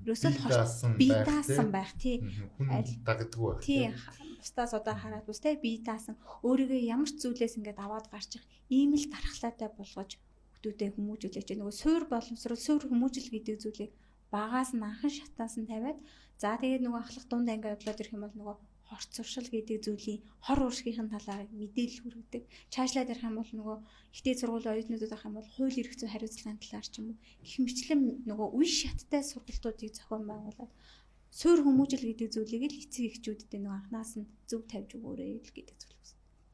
Ерөөсөө бие даасан байх тий. Дагддаг байх. Тий. Бусдаас одоо хараад бусдаа бие даасан өөрийгөө ямар ч зүйлээс ингээд аваад гарчих ийм л тархлаатай болгож хүүхдүүдэд хүмүүжүүлээч. Нөгөө суур боловсрол, суур хүмүүжил гэдэг зүйлийг багаас нь анхан шатаас нь тавиад за тэгээд нөгөө ахлах дунд анги бодлоод ирэх юм бол нөгөө хорц туршил гэдэг зүйлийн хор ууршигын талаар мэдээлэл хүргэдэг. Чаашлаад ярих юм бол нөгөө ихтэй сургуулийн оюутнуудад авах юм бол хууль эрх зүйн хариуцлагын талаар ч юм уу гэх мэтлэн нөгөө үе шаттай сургалтуудыг зохион байгуулад суур хүмүүжил гэдэг зүйлийг л эцэг эхчүүдэд нөгөө анханаас нь зөв тавьж өгөөрэй л гэдэг зүйл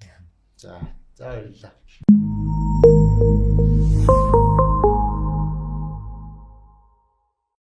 байна. За баярлалаа.